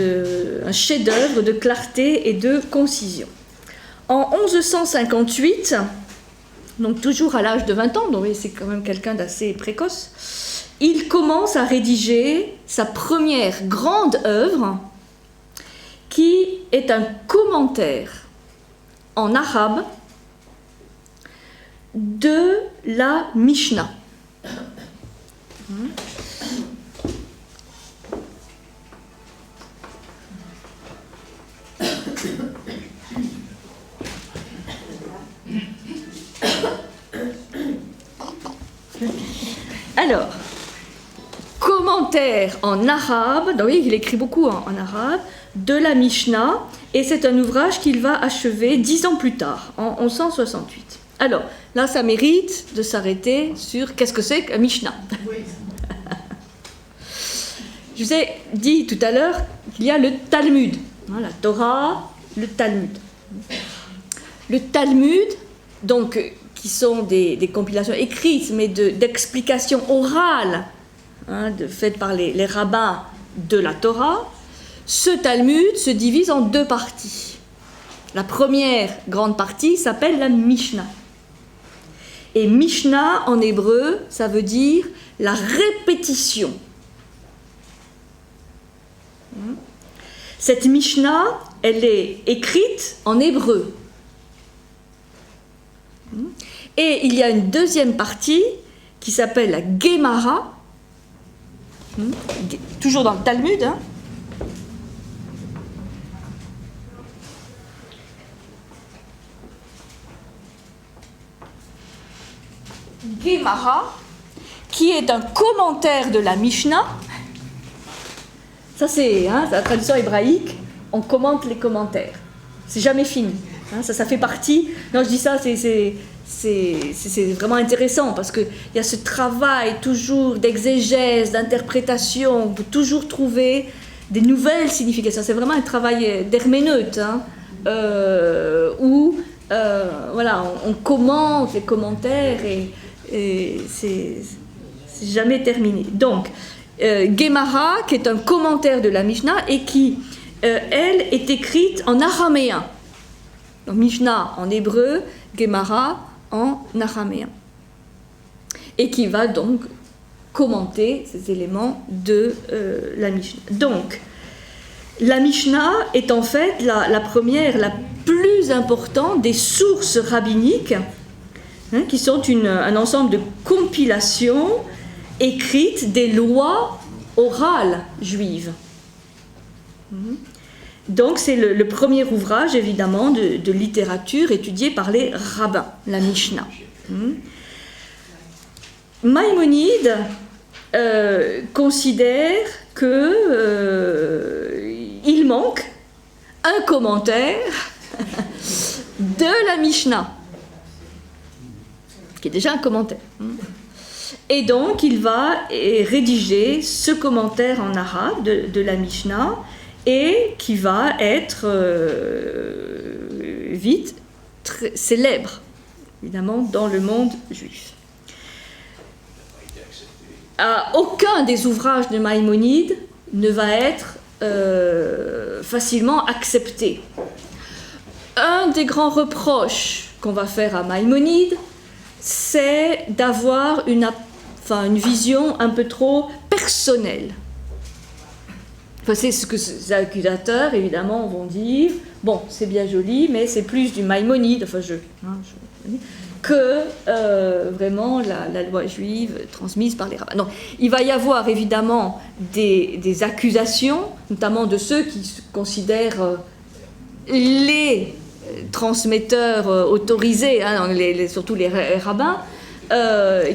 un chef-d'œuvre de clarté et de concision. En 1158, donc toujours à l'âge de 20 ans, donc c'est quand même quelqu'un d'assez précoce, il commence à rédiger sa première grande œuvre qui est un commentaire en arabe de la Mishnah. Alors, commentaire en arabe, donc oui, il écrit beaucoup en arabe, de la Mishnah, et c'est un ouvrage qu'il va achever 10 ans plus tard, en 1168. Alors, là, ça mérite de s'arrêter sur qu'est-ce que c'est qu'un Mishnah. Oui. Je vous ai dit tout à l'heure qu'il y a le Talmud, hein, la Torah, le Talmud. Le Talmud, donc, qui sont des compilations écrites, mais d'explications orales, hein, faites par les rabbins de la Torah. Ce Talmud se divise en deux parties. La première grande partie s'appelle la Mishnah. Et Mishnah, en hébreu, ça veut dire la répétition. Cette Mishnah, elle est écrite en hébreu. Et il y a une deuxième partie qui s'appelle la Gemara, toujours dans le Talmud, hein. Gemara, qui est un commentaire de la Mishnah. Ça, c'est la tradition hébraïque, on commente les commentaires. C'est jamais fini. Hein, ça fait partie. Non, je dis ça, c'est vraiment intéressant parce qu'il y a ce travail toujours d'exégèse, d'interprétation. On peut toujours trouver des nouvelles significations. C'est vraiment un travail d'herméneute, hein, où voilà, on commente les commentaires et c'est jamais terminé. Donc, Gemara, qui est un commentaire de la Mishnah et qui, elle, est écrite en araméen. Donc, Mishnah en hébreu, Gemara en araméen. Et qui va donc commenter ces éléments de la Mishnah. Donc, la Mishnah est en fait la première, la plus importante des sources rabbiniques, hein, qui sont un ensemble de compilations écrites des lois orales juives. Donc c'est le premier ouvrage évidemment de littérature étudié par les rabbins, la Mishnah. Maïmonide considère qu'il manque un commentaire de la Mishnah, qui est déjà un commentaire. Et donc, il va rédiger ce commentaire en arabe de la Mishnah et qui va être vite très célèbre, évidemment, dans le monde juif. Aucun des ouvrages de Maïmonide ne va être facilement accepté. Un des grands reproches qu'on va faire à Maïmonide, c'est d'avoir une vision un peu trop personnelle. Enfin, c'est ce que les accusateurs, évidemment, vont dire. Bon, c'est bien joli, mais c'est plus du Maïmonide. que vraiment la loi juive transmise par les rabbins. Donc, il va y avoir évidemment des accusations, notamment de ceux qui se considèrent les transmetteurs autorisés, hein, surtout les rabbins,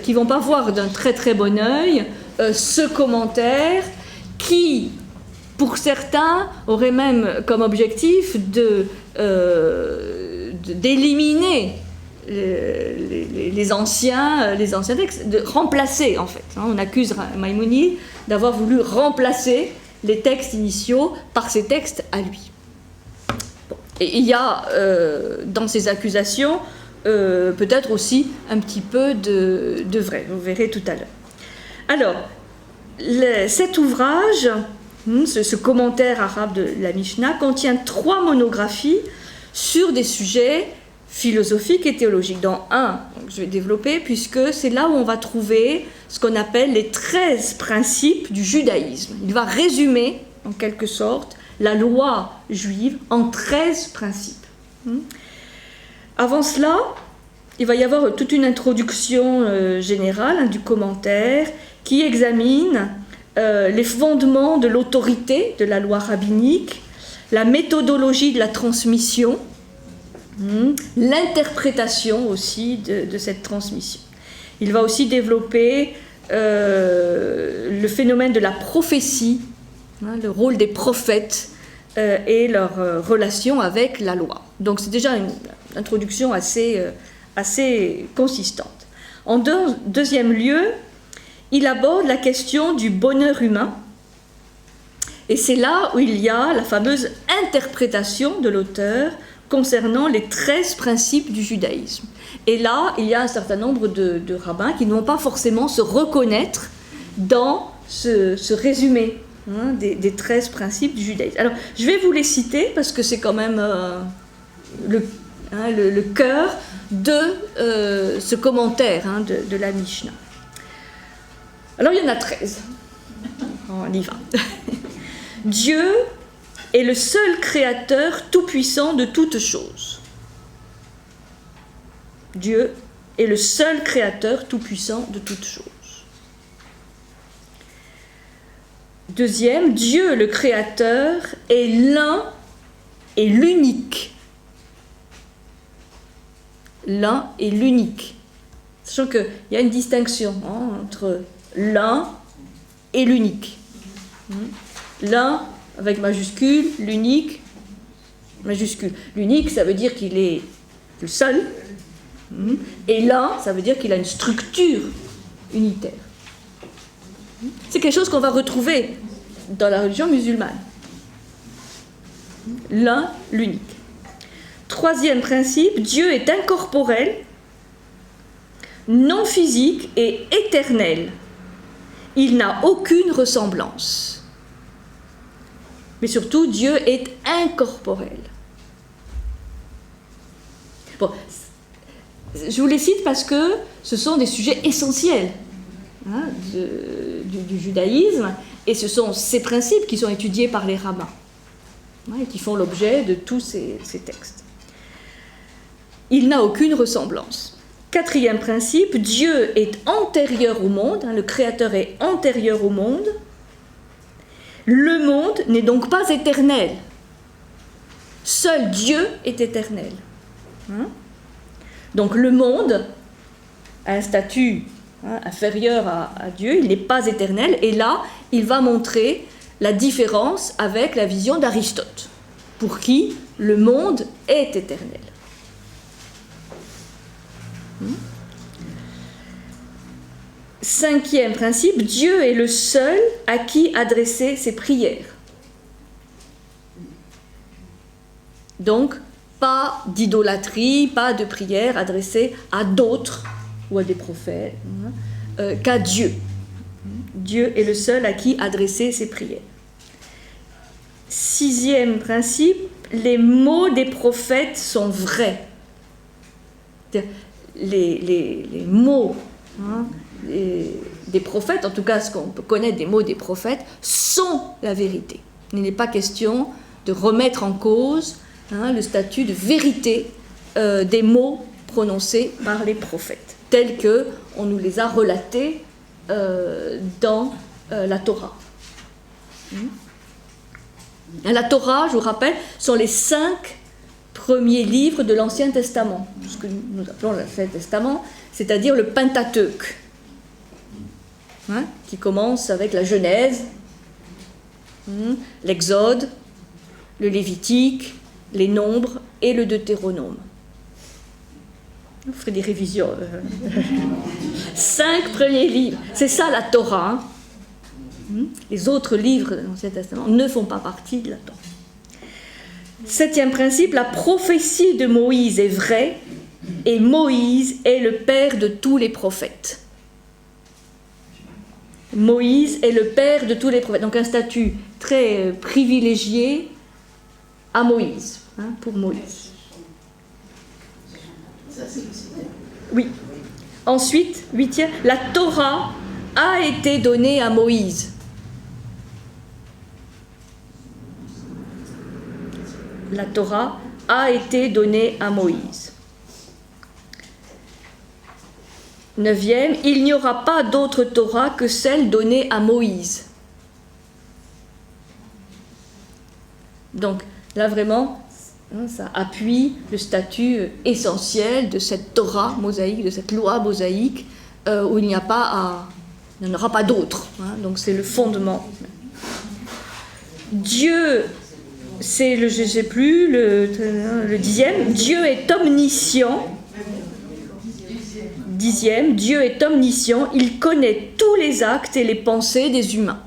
qui ne vont pas voir d'un très très bon œil ce commentaire qui, pour certains, aurait même comme objectif d'éliminer les anciens textes, de remplacer en fait. Hein, on accuse Maïmonide d'avoir voulu remplacer les textes initiaux par ses textes à lui. Bon. Et il y a dans ces accusations peut-être aussi un petit peu de vrai, vous verrez tout à l'heure. Alors, cet ouvrage, ce commentaire arabe de la Mishnah, contient 3 monographies sur des sujets philosophiques et théologiques. Dans un, je vais développer, puisque c'est là où on va trouver ce qu'on appelle les 13 principes du judaïsme. Il va résumer, en quelque sorte, la loi juive en 13 principes. Avant cela, il va y avoir toute une introduction générale du commentaire qui examine les fondements de l'autorité de la loi rabbinique, la méthodologie de la transmission, l'interprétation aussi de cette transmission. Il va aussi développer le phénomène de la prophétie, le rôle des prophètes et leur relation avec la loi. Donc c'est déjà une introduction assez consistante. En deuxième lieu, il aborde la question du bonheur humain, et c'est là où il y a la fameuse interprétation de l'auteur concernant les 13 principes du judaïsme. Et là, il y a un certain nombre de rabbins qui ne vont pas forcément se reconnaître dans ce résumé des 13 principes du judaïsme. Alors, je vais vous les citer parce que c'est quand même le cœur de ce commentaire de la Mishnah. Alors, il y en a 13. On y va. Dieu est le seul créateur tout-puissant de toutes choses. Dieu est le seul créateur tout-puissant de toutes choses. Deuxième, Dieu le créateur est l'un et l'unique. L'un et l'unique. Sachant qu'il y a une distinction entre l'un et l'unique. L'un avec majuscule, l'unique, majuscule. L'unique, ça veut dire qu'il est le seul. Et l'un, ça veut dire qu'il a une structure unitaire. C'est quelque chose qu'on va retrouver dans la religion musulmane. L'un, l'unique. Troisième principe, Dieu est incorporel, non physique et éternel. Il n'a aucune ressemblance. Mais surtout, Dieu est incorporel. Bon, je vous les cite parce que ce sont des sujets essentiels du judaïsme, et ce sont ces principes qui sont étudiés par les rabbins, et qui font l'objet de tous ces textes. Il n'a aucune ressemblance. Quatrième principe, Dieu est antérieur au monde, le Créateur est antérieur au monde. Le monde n'est donc pas éternel. Seul Dieu est éternel. Donc le monde a un statut inférieur à Dieu, il n'est pas éternel, et là, il va montrer la différence avec la vision d'Aristote, pour qui le monde est éternel. Cinquième principe, Dieu est le seul à qui adresser ses prières. Donc, pas d'idolâtrie, pas de prière adressée à d'autres ou à des prophètes, qu'à Dieu. Dieu est le seul à qui adresser ses prières. Sixième principe, les mots des prophètes sont vrais. Les mots des prophètes, en tout cas ce qu'on peut connaître des mots des prophètes, sont la vérité. Il n'est pas question de remettre en cause le statut de vérité des mots prononcées par les prophètes, telles que on nous les a relatées dans la Torah. La Torah, je vous rappelle, sont les 5 premiers livres de l'Ancien Testament, ce que nous appelons l'Ancien Testament, c'est-à-dire le Pentateuque, qui commence avec la Genèse, l'Exode, le Lévitique, les Nombres et le Deutéronome. Vous ferez des révisions. 5 premiers livres, c'est ça la Torah. Les autres livres de l'Ancien Testament ne font pas partie de la Torah. 7e principe, la prophétie de Moïse est vraie et Moïse est le père de tous les prophètes. Moïse est le père de tous les prophètes. Donc un statut très privilégié à Moïse, pour Moïse. Oui. Ensuite, 8e, la Torah a été donnée à Moïse. La Torah a été donnée à Moïse. 9e, il n'y aura pas d'autre Torah que celle donnée à Moïse. Donc là vraiment, ça appuie le statut essentiel de cette Torah mosaïque, de cette loi mosaïque, où il n'y en aura pas d'autre. Donc c'est le fondement. Dieu, c'est le 10e, Dieu est omniscient. 10e, Dieu est omniscient, il connaît tous les actes et les pensées des humains.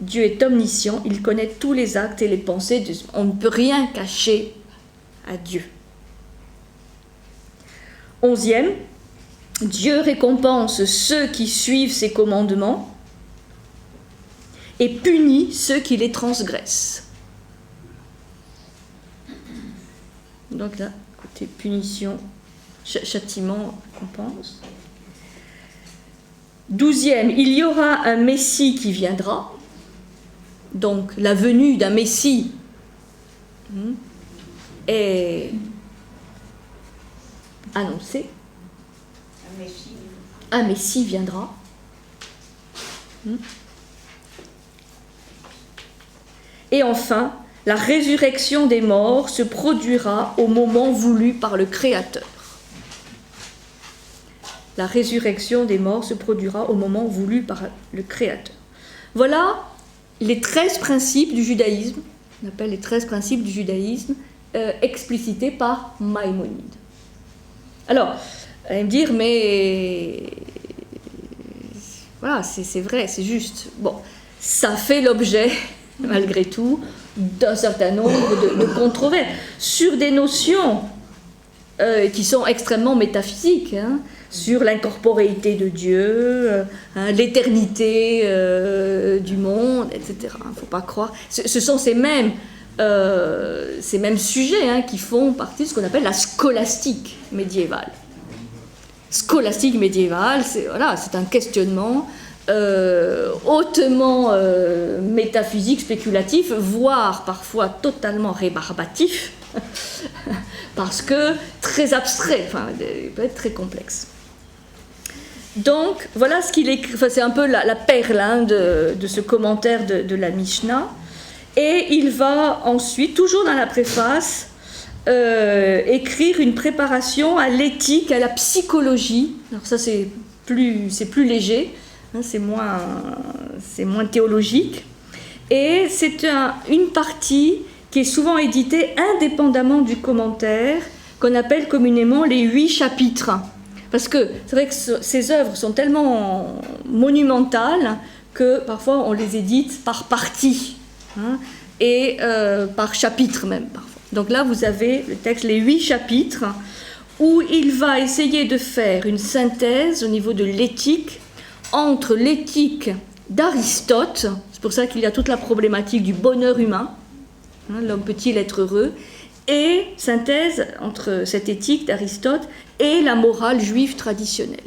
Dieu est omniscient, il connaît tous les actes et les pensées des humains. On ne peut rien cacher à Dieu. 11e, Dieu récompense ceux qui suivent ses commandements et punit ceux qui les transgressent. Donc là, côté punition, châtiment, récompense. 12e, il y aura un Messie qui viendra. Donc la venue d'un Messie est annoncée. Un Messie viendra. Et enfin, la résurrection des morts se produira au moment voulu par le Créateur. La résurrection des morts se produira au moment voulu par le Créateur. Voilà les 13 principes du judaïsme, on appelle les 13 principes du judaïsme, explicités par Maïmonide. Alors, vous allez me dire, mais voilà, c'est vrai, c'est juste. Bon, ça fait l'objet, malgré tout, d'un certain nombre de controverses sur des notions qui sont extrêmement métaphysiques, sur l'incorporéité de Dieu, l'éternité du monde, etc. Il ne faut pas croire. Ce sont ces mêmes sujets qui font partie de ce qu'on appelle la scolastique médiévale. Scolastique médiévale, c'est un questionnement hautement métaphysique, spéculatif, voire parfois totalement rébarbatif, parce que très abstrait, il peut être très complexe. Donc, voilà ce qu'il écrit, c'est un peu la perle de ce commentaire de la Mishnah, et il va ensuite, toujours dans la préface, écrire une préparation à l'éthique, à la psychologie. Alors ça, c'est plus léger, c'est moins théologique, et c'est une partie qui est souvent éditée indépendamment du commentaire, qu'on appelle communément les 8 chapitres. Parce que c'est vrai que ces œuvres sont tellement monumentales que parfois on les édite par partie, et par chapitre même parfois. Donc là vous avez le texte, les 8 chapitres, où il va essayer de faire une synthèse au niveau de l'éthique, entre l'éthique d'Aristote, c'est pour ça qu'il y a toute la problématique du bonheur humain, l'homme peut-il être heureux, et synthèse entre cette éthique d'Aristote et la morale juive traditionnelle.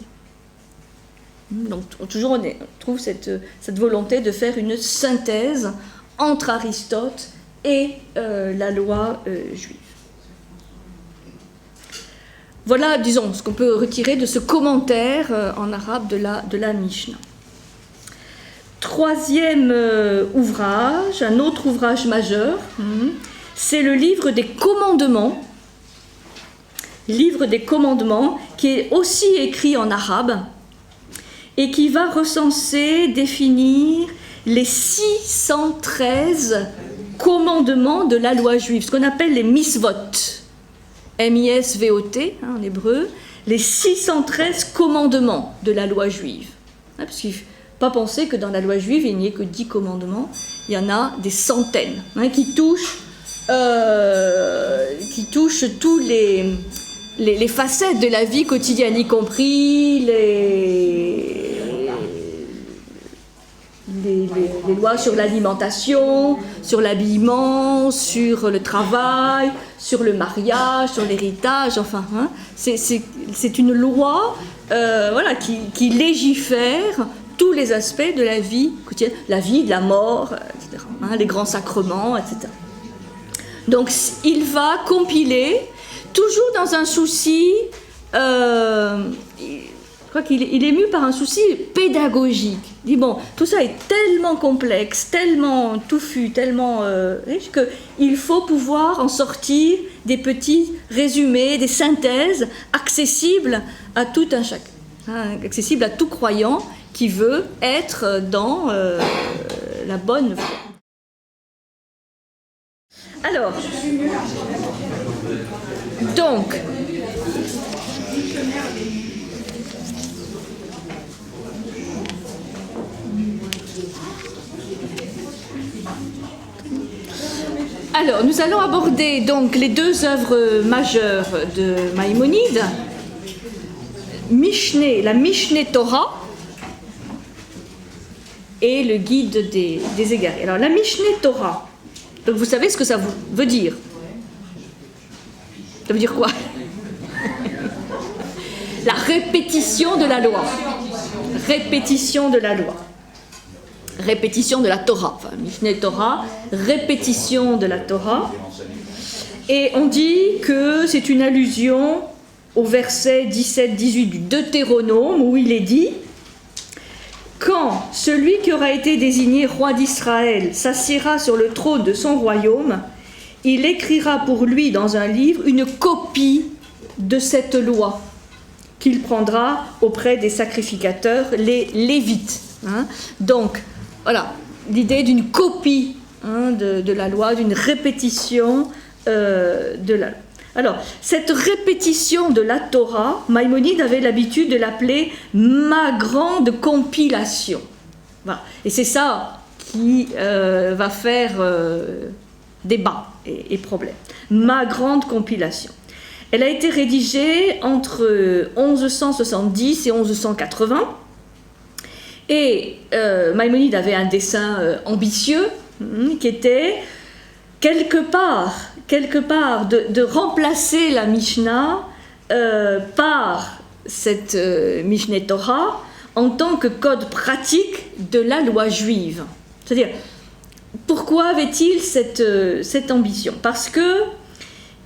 Donc toujours on trouve cette volonté de faire une synthèse entre Aristote et la loi juive. Voilà, disons, ce qu'on peut retirer de ce commentaire en arabe de la Mishnah. Troisième ouvrage, un autre ouvrage majeur, c'est le livre des commandements. Livre des commandements, qui est aussi écrit en arabe et qui va recenser, définir les 613 commandements de la loi juive, ce qu'on appelle les misvot, M-I-S-V-O-T en hébreu, les 613 commandements de la loi juive. Parce qu'il ne faut pas penser que dans la loi juive, il n'y ait que 10 commandements, il y en a des centaines qui touchent tous les facettes de la vie quotidienne, y compris les lois sur l'alimentation, sur l'habillement, sur le travail, sur le mariage, sur l'héritage, enfin, c'est une loi qui légifère tous les aspects de la vie quotidienne, la vie, la mort, etc., les grands sacrements, etc. Donc il va compiler, toujours dans un souci, je crois qu'il est mu par un souci pédagogique. Il dit bon, tout ça est tellement complexe, tellement touffu, tellement riche qu'il faut pouvoir en sortir des petits résumés, des synthèses accessibles à tout un chacun, accessibles à tout croyant qui veut être dans la bonne voie. Alors, donc, nous allons aborder donc les deux œuvres majeures de Maïmonide, la Mishneh Torah et le Guide des égarés. Alors, la Mishneh Torah, donc vous savez ce que ça veut dire. Ça veut dire quoi? La répétition de la loi. Répétition de la loi. Répétition de la Torah. Enfin, Mishneh Torah, répétition de la Torah. Et on dit que c'est une allusion au verset 17-18 du Deutéronome, où il est dit: quand celui qui aura été désigné roi d'Israël s'assiera sur le trône de son royaume, il écrira pour lui dans un livre une copie de cette loi qu'il prendra auprès des sacrificateurs, les Lévites. Donc, voilà, l'idée d'une copie de la loi, d'une répétition de la loi. Alors, cette répétition de la Torah, Maïmonide avait l'habitude de l'appeler « ma grande compilation ». Voilà. Et c'est ça qui va faire débat et problème. « Ma grande compilation ». Elle a été rédigée entre 1170 et 1180. Et Maïmonide avait un dessein ambitieux qui était quelque part de remplacer la Mishnah par cette Mishneh Torah en tant que code pratique de la loi juive. C'est-à-dire, pourquoi avait-il cette ambition? Parce que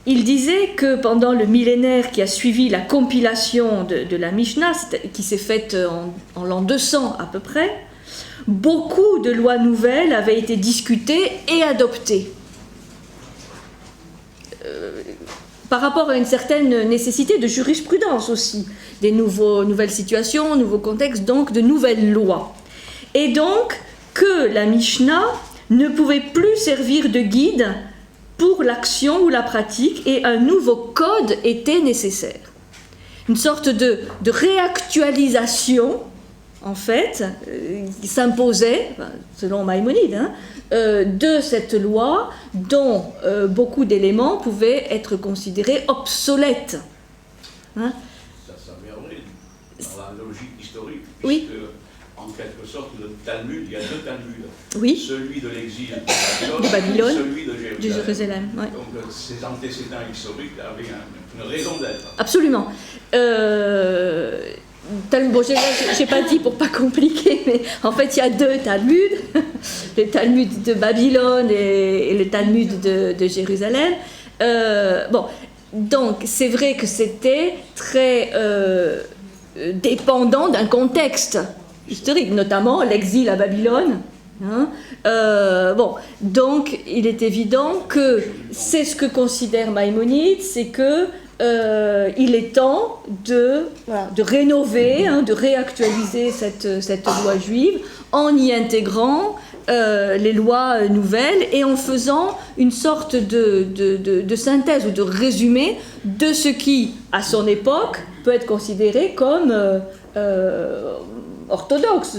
il disait que pendant le millénaire qui a suivi la compilation de la Mishnah, qui s'est faite en l'an 200 à peu près, beaucoup de lois nouvelles avaient été discutées et adoptées. Par rapport à une certaine nécessité de jurisprudence aussi, des nouvelles situations, nouveaux contextes, donc de nouvelles lois. Et donc que la Mishnah ne pouvait plus servir de guide pour l'action ou la pratique, et un nouveau code était nécessaire. Une sorte de réactualisation, en fait, qui s'imposait, selon Maïmonide, de cette loi dont beaucoup d'éléments pouvaient être considérés obsolètes. Ça s'avérerait dans la logique historique, puisque, oui. En quelque sorte, le Talmud, il y a deux Talmuds. Oui. Celui de l'exil de Babylone, et celui de Jérusalem. Ouais. Donc ces antécédents historiques avaient une raison d'être. Absolument. Bon, je n'ai pas dit pour pas compliquer, mais en fait il y a deux Talmuds, le Talmud de Babylone et le Talmud de Jérusalem. Bon, donc, c'est vrai que c'était très dépendant d'un contexte historique, notamment l'exil à Babylone. Hein. Donc, il est évident que c'est ce que considère Maïmonide, c'est que il est temps de rénover, de réactualiser cette loi juive en y intégrant les lois nouvelles et en faisant une sorte de synthèse ou de résumé de ce qui, à son époque, peut être considéré comme orthodoxe,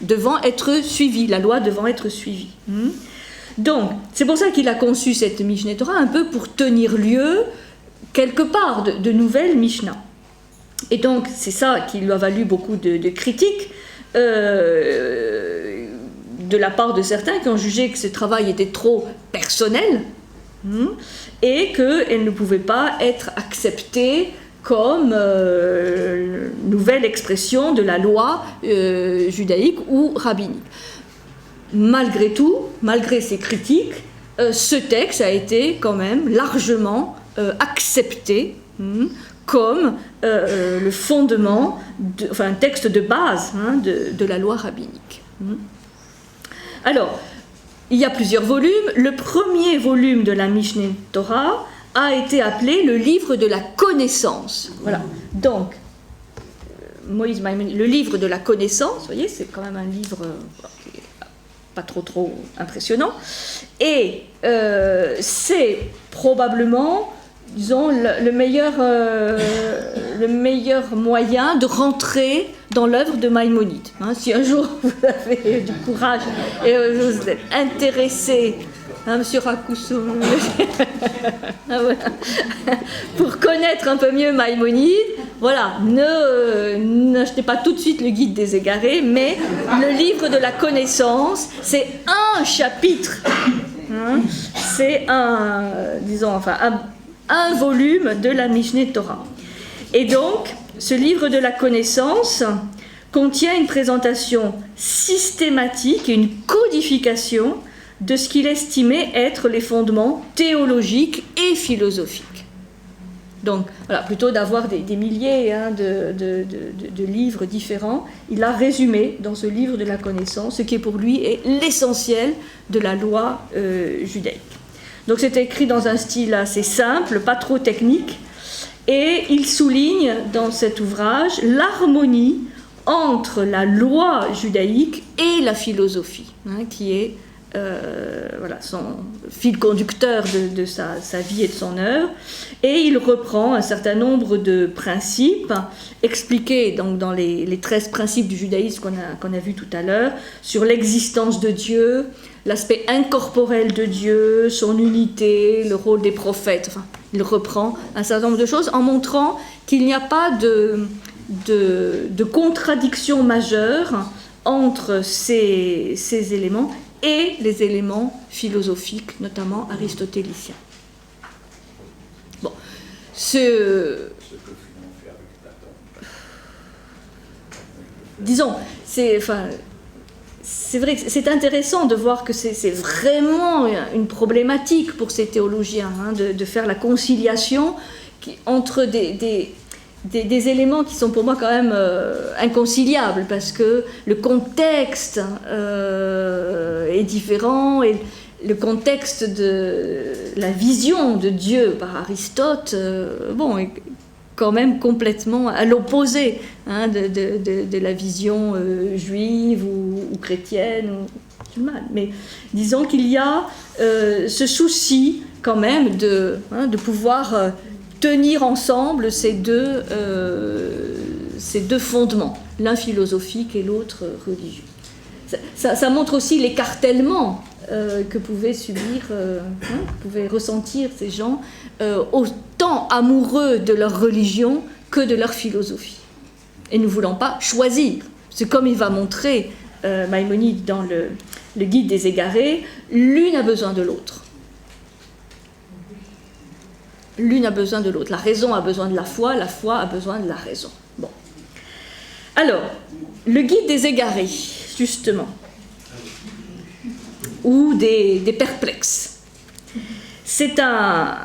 devant être suivi, la loi devant être suivie. Donc, c'est pour ça qu'il a conçu cette Mishneh Torah, un peu pour tenir lieu, quelque part, de nouvelles Mishnah. Et donc, c'est ça qui lui a valu beaucoup de critiques, de la part de certains qui ont jugé que ce travail était trop personnel, et qu'elle ne pouvait pas être acceptée comme nouvelle expression de la loi judaïque ou rabbinique. Malgré tout, malgré ces critiques, ce texte a été quand même largement accepté comme le fondement, un texte de base de la loi rabbinique. Alors, il y a plusieurs volumes. Le premier volume de la Mishneh Torah a été appelé le livre de la connaissance. Voilà. Donc, Moïse Maïmonide, le livre de la connaissance, vous voyez, c'est quand même un livre qui est pas trop impressionnant. Et c'est probablement, disons, le meilleur moyen de rentrer dans l'œuvre de Maïmonide. Si un jour vous avez du courage et vous êtes intéressé, Monsieur Rakoussoum, pour connaître un peu mieux Maïmonide, voilà, n'achetez pas tout de suite le guide des égarés, mais le livre de la connaissance, c'est un chapitre, c'est un volume de la Mishneh Torah. Et donc, ce livre de la connaissance contient une présentation systématique et une codification de ce qu'il estimait être les fondements théologiques et philosophiques. Donc, voilà, plutôt d'avoir des milliers de livres différents, il a résumé dans ce livre de la connaissance ce qui pour lui est l'essentiel de la loi judaïque. Donc c'est écrit dans un style assez simple, pas trop technique, et il souligne dans cet ouvrage l'harmonie entre la loi judaïque et la philosophie, qui est son fil conducteur de sa vie et de son œuvre. Et il reprend un certain nombre de principes expliqués donc, dans les 13 principes du judaïsme qu'on a vus tout à l'heure, sur l'existence de Dieu, l'aspect incorporel de Dieu, son unité, le rôle des prophètes. Enfin, il reprend un certain nombre de choses en montrant qu'il n'y a pas de contradiction majeure entre ces éléments et les éléments philosophiques, notamment aristotéliciens. Bon, ce que finalement fait avec Platon. Disons, c'est vrai que c'est intéressant de voir que c'est vraiment une problématique pour ces théologiens, de faire la conciliation entre des éléments qui sont pour moi quand même inconciliables, parce que le contexte est différent, et le contexte de la vision de Dieu par Aristote est quand même complètement à l'opposé de la vision juive ou chrétienne ou musulmane. Mais disons qu'il y a ce souci quand même de pouvoir tenir ensemble ces deux fondements, l'un philosophique et l'autre religieux. Ça montre aussi l'écartèlement que pouvaient subir, pouvaient ressentir ces gens, autant amoureux de leur religion que de leur philosophie, et ne voulant pas choisir. C'est comme il va montrer Maïmonide dans le guide des égarés, l'une a besoin de l'autre. L'une a besoin de l'autre. La raison a besoin de la foi a besoin de la raison. Bon. Alors, le guide des égarés, justement, ou des perplexes, c'est un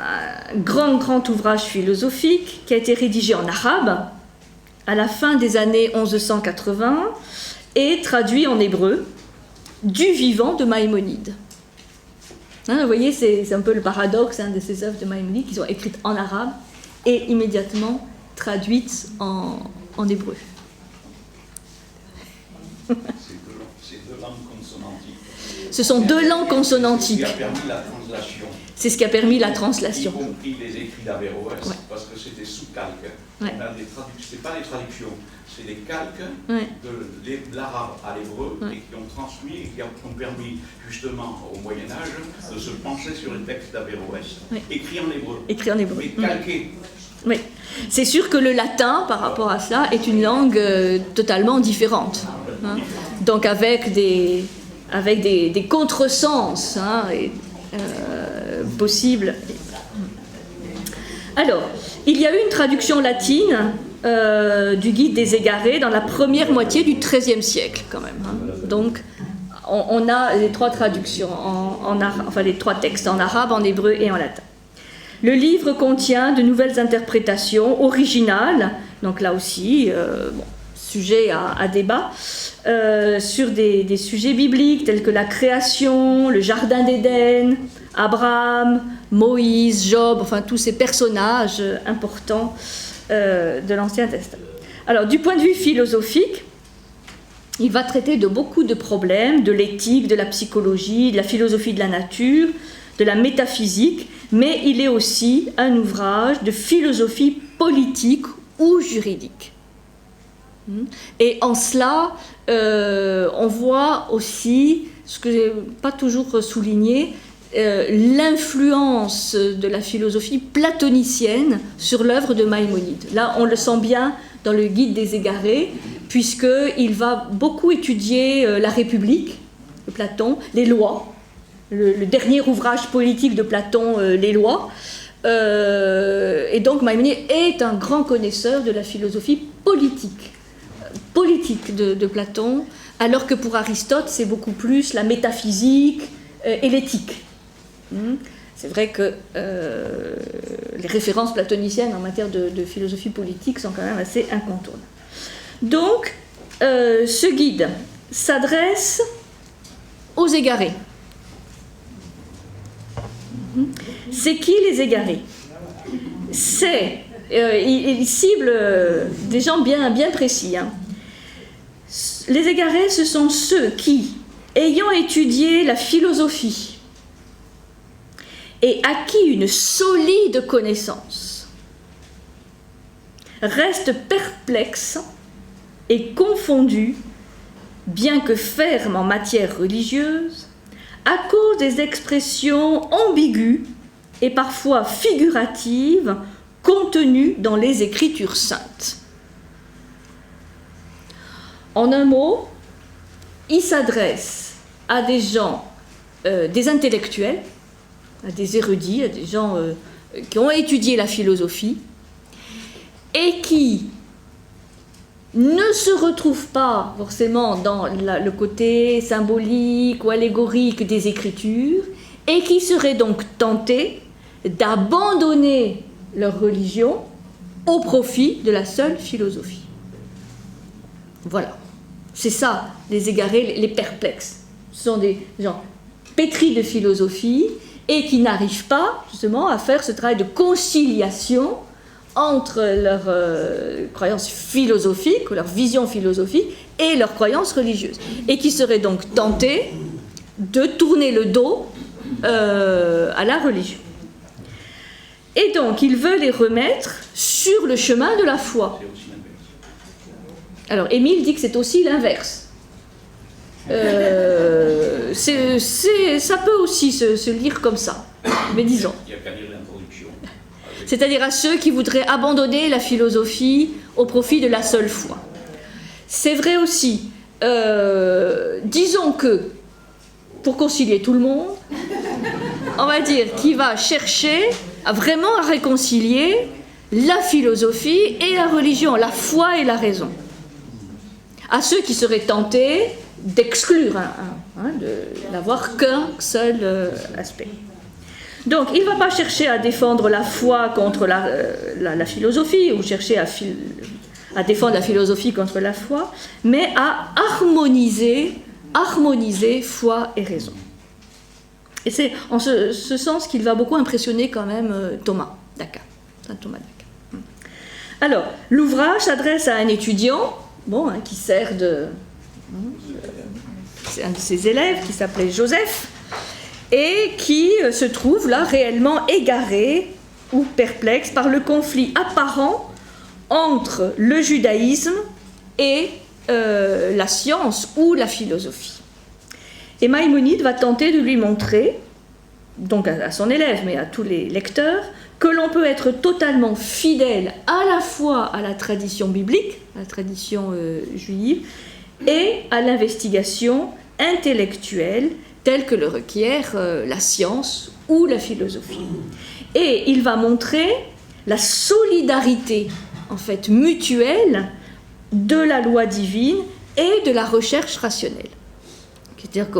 grand ouvrage philosophique qui a été rédigé en arabe à la fin des années 1180 et traduit en hébreu du vivant de Maïmonide. Hein, vous voyez, c'est un peu le paradoxe de ces œuvres de Maïmonide qui sont écrites en arabe et immédiatement traduites en hébreu. C'est deux langues consonantiques. Ce sont deux langues consonantiques. Ce qui a permis la translation. C'est ce qui a permis la translation. Y compris les écrits d'Averroès, Ouais. parce que c'était sous calque. Ouais. On a des traductions, c'est pas des traductions, c'est des calques Ouais. de l'arabe à l'hébreu Ouais. et qui ont transmis et qui ont permis justement au Moyen-Âge de se pencher sur les textes d'Averroès, Ouais. écrits en hébreu. Écrit en hébreu. Mais calqués. Oui. C'est sûr que le latin, par rapport à cela, est une langue totalement différente. Hein. Donc avec des contresens possibles. Alors, il y a eu une traduction latine du Guide des égarés dans la première moitié du XIIIe siècle, quand même. Hein. Donc, on a les trois traductions, les trois textes en arabe, en hébreu et en latin. Le livre contient de nouvelles interprétations originales, donc là aussi, sujet à débat, sur des sujets bibliques tels que la création, le jardin d'Éden, Abraham, Moïse, Job, enfin tous ces personnages importants de l'Ancien Testament. Alors, du point de vue philosophique, il va traiter de beaucoup de problèmes, de l'éthique, de la psychologie, de la philosophie de la nature, de la métaphysique, mais il est aussi un ouvrage de philosophie politique ou juridique. Et en cela, on voit aussi, ce que je n'ai pas toujours souligné, l'influence de la philosophie platonicienne sur l'œuvre de Maïmonide. Là, on le sent bien dans le Guide des égarés, puisqu'il va beaucoup étudier la République de Platon, les lois, le dernier ouvrage politique de Platon, les lois. Et donc Maïmonide est un grand connaisseur de la philosophie politique de Platon, alors que pour Aristote, c'est beaucoup plus la métaphysique et l'éthique. C'est vrai que les références platoniciennes en matière de philosophie politique sont quand même assez incontournables. Donc, ce guide s'adresse aux égarés. C'est qui les égarés? Il cible des gens bien précis. Hein. Les égarés, ce sont ceux qui, ayant étudié la philosophie et acquis une solide connaissance, restent perplexes et confondus, bien que fermes en matière religieuse, à cause des expressions ambiguës et parfois figuratives contenues dans les Écritures saintes. En un mot, il s'adresse à des gens, des intellectuels, à des érudits, à des gens qui ont étudié la philosophie et qui ne se retrouvent pas forcément dans le côté symbolique ou allégorique des Écritures et qui seraient donc tentés d'abandonner leur religion au profit de la seule philosophie. Voilà, c'est ça, les égarés, les perplexes. Ce sont des gens pétris de philosophie et qui n'arrivent pas justement à faire ce travail de conciliation entre leur croyance philosophique ou leur vision philosophique et leur croyance religieuse, et qui seraient donc tentés de tourner le dos à la religion. Et donc, il veut les remettre sur le chemin de la foi. Alors, Émile dit que c'est aussi l'inverse. Ça peut aussi se lire comme ça, mais disons. Il n'y a qu'à lire l'introduction. C'est-à-dire à ceux qui voudraient abandonner la philosophie au profit de la seule foi. C'est vrai aussi, disons que, pour concilier tout le monde, on va dire qu'il va chercher vraiment à réconcilier la philosophie et la religion, la foi et la raison. À ceux qui seraient tentés d'exclure, de n'avoir qu'un seul aspect. Donc, il ne va pas chercher à défendre la foi contre la philosophie, ou chercher à défendre la philosophie contre la foi, mais à harmoniser foi et raison. Et c'est en ce sens qu'il va beaucoup impressionner quand même Thomas d'Aquin, Saint Thomas d'Aquin. Alors, l'ouvrage s'adresse à un étudiant, qui sert c'est un de ses élèves qui s'appelait Joseph, et qui se trouve là réellement égaré ou perplexe par le conflit apparent entre le judaïsme et la science ou la philosophie. Et Maïmonide va tenter de lui montrer, donc à son élève, mais à tous les lecteurs, que l'on peut être totalement fidèle à la fois à la tradition biblique, à la tradition juive, et à l'investigation intellectuelle telle que le requiert la science ou la philosophie. Et il va montrer la solidarité, en fait, mutuelle de la loi divine et de la recherche rationnelle. C'est-à-dire que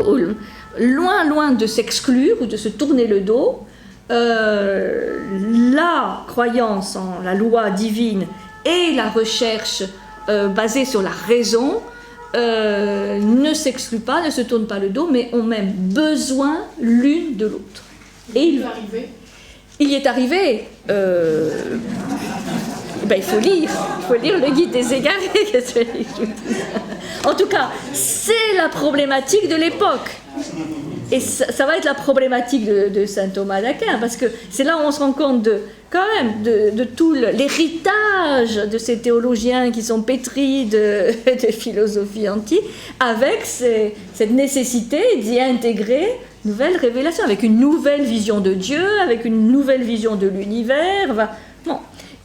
loin de s'exclure ou de se tourner le dos, la croyance en la loi divine et la recherche basée sur la raison ne s'excluent pas, ne se tournent pas le dos, mais ont même besoin l'une de l'autre. Et il y est arrivé. Il faut lire le guide des égarés. En tout cas, c'est la problématique de l'époque. Et ça va être la problématique de saint Thomas d'Aquin, parce que c'est là où on se rend compte de tout l'héritage de ces théologiens qui sont pétris de philosophie antique, avec cette nécessité d'y intégrer une nouvelle révélation, avec une nouvelle vision de Dieu, avec une nouvelle vision de l'univers.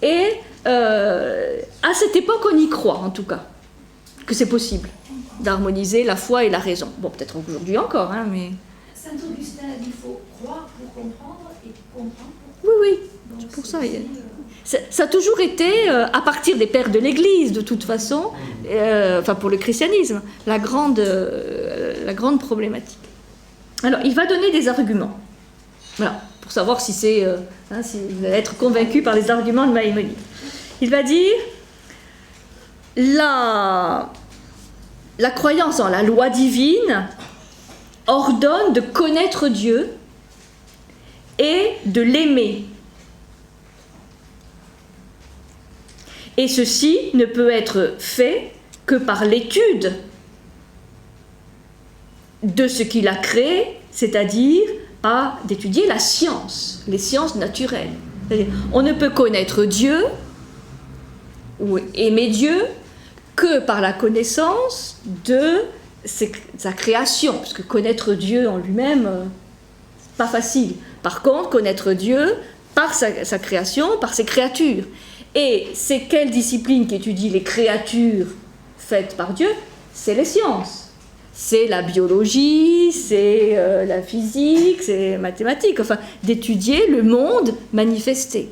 Et à cette époque, on y croit, en tout cas, que c'est possible d'harmoniser la foi et la raison. Peut-être aujourd'hui encore, mais... Saint Augustin a dit qu'il faut croire pour comprendre et comprendre pour... Oui, donc pour ça. Ça a toujours été, à partir des pères de l'Église, de toute façon, pour le christianisme, la grande problématique. Alors, il va donner des arguments. Voilà, pour savoir si vous allez être convaincu par les arguments de Maïmonide. Il va dire la croyance en la loi divine ordonne de connaître Dieu et de l'aimer. Et ceci ne peut être fait que par l'étude de ce qu'il a créé, c'est-à-dire d'étudier la science, les sciences naturelles. C'est-à-dire, on ne peut connaître Dieu ou aimer Dieu que par la connaissance de sa création, parce que connaître Dieu en lui-même, c'est pas facile. Par contre, connaître Dieu par sa création, par ses créatures. Et c'est quelle discipline qui étudie les créatures faites par Dieu? C'est les sciences. C'est la biologie, c'est la physique, c'est les mathématiques, d'étudier le monde manifesté.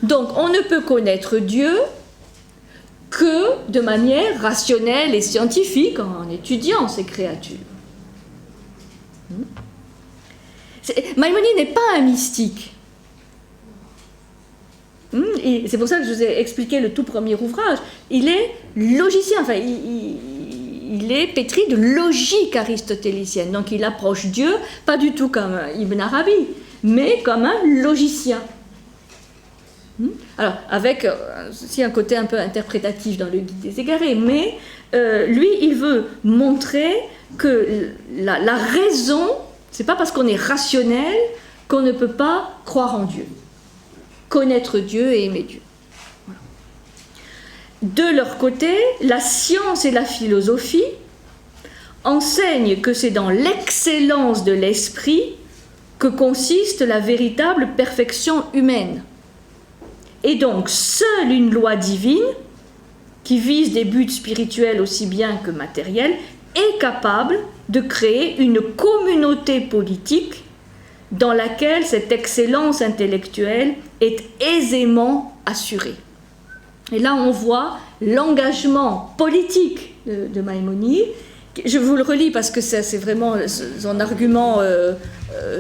Donc, on ne peut connaître Dieu que de manière rationnelle et scientifique en étudiant ces créatures. Maïmonide n'est pas un mystique. Et c'est pour ça que je vous ai expliqué le tout premier ouvrage. Il est logicien, il est pétri de logique aristotélicienne. Donc il approche Dieu pas du tout comme Ibn Arabi, mais comme un logicien. Alors, avec aussi un côté un peu interprétatif dans le Guide des égarés, mais lui, il veut montrer que la raison, c'est pas parce qu'on est rationnel qu'on ne peut pas croire en Dieu, connaître Dieu et aimer Dieu. Voilà. De leur côté, la science et la philosophie enseignent que c'est dans l'excellence de l'esprit que consiste la véritable perfection humaine. Et donc, seule une loi divine, qui vise des buts spirituels aussi bien que matériels, est capable de créer une communauté politique dans laquelle cette excellence intellectuelle est aisément assurée. Et là, on voit l'engagement politique de Maïmonide. Je vous le relis parce que c'est vraiment son argument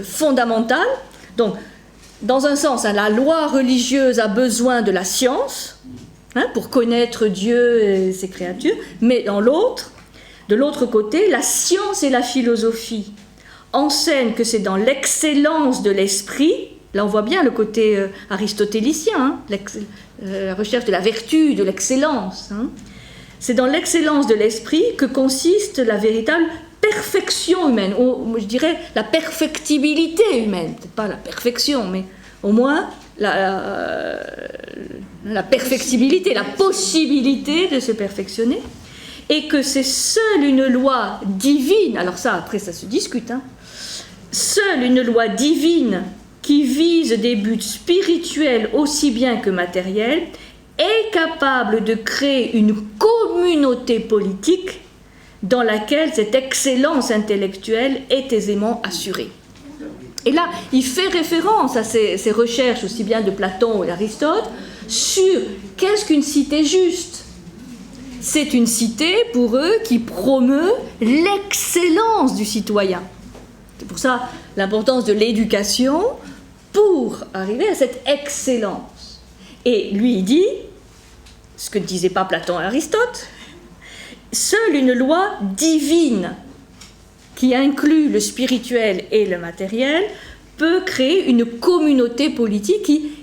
fondamental. Donc, dans un sens, la loi religieuse a besoin de la science pour connaître Dieu et ses créatures, mais de l'autre côté, la science et la philosophie enseignent que c'est dans l'excellence de l'esprit, là on voit bien le côté aristotélicien, la recherche de la vertu, de l'excellence. C'est dans l'excellence de l'esprit que consiste la véritable perfection humaine, ou je dirais la perfectibilité humaine, peut-être pas la perfection, mais au moins la perfectibilité, la possibilité de se perfectionner, et que c'est seule une loi divine, alors ça après ça se discute, seule une loi divine qui vise des buts spirituels aussi bien que matériels est capable de créer une communauté politique dans laquelle cette excellence intellectuelle est aisément assurée. Et là, il fait référence à ces recherches, aussi bien de Platon et d'Aristote, sur qu'est-ce qu'une cité juste. C'est une cité, pour eux, qui promeut l'excellence du citoyen. C'est pour ça l'importance de l'éducation pour arriver à cette excellence. Et lui, il dit, ce que ne disaient pas Platon et Aristote, seule une loi divine qui inclut le spirituel et le matériel peut créer une communauté politique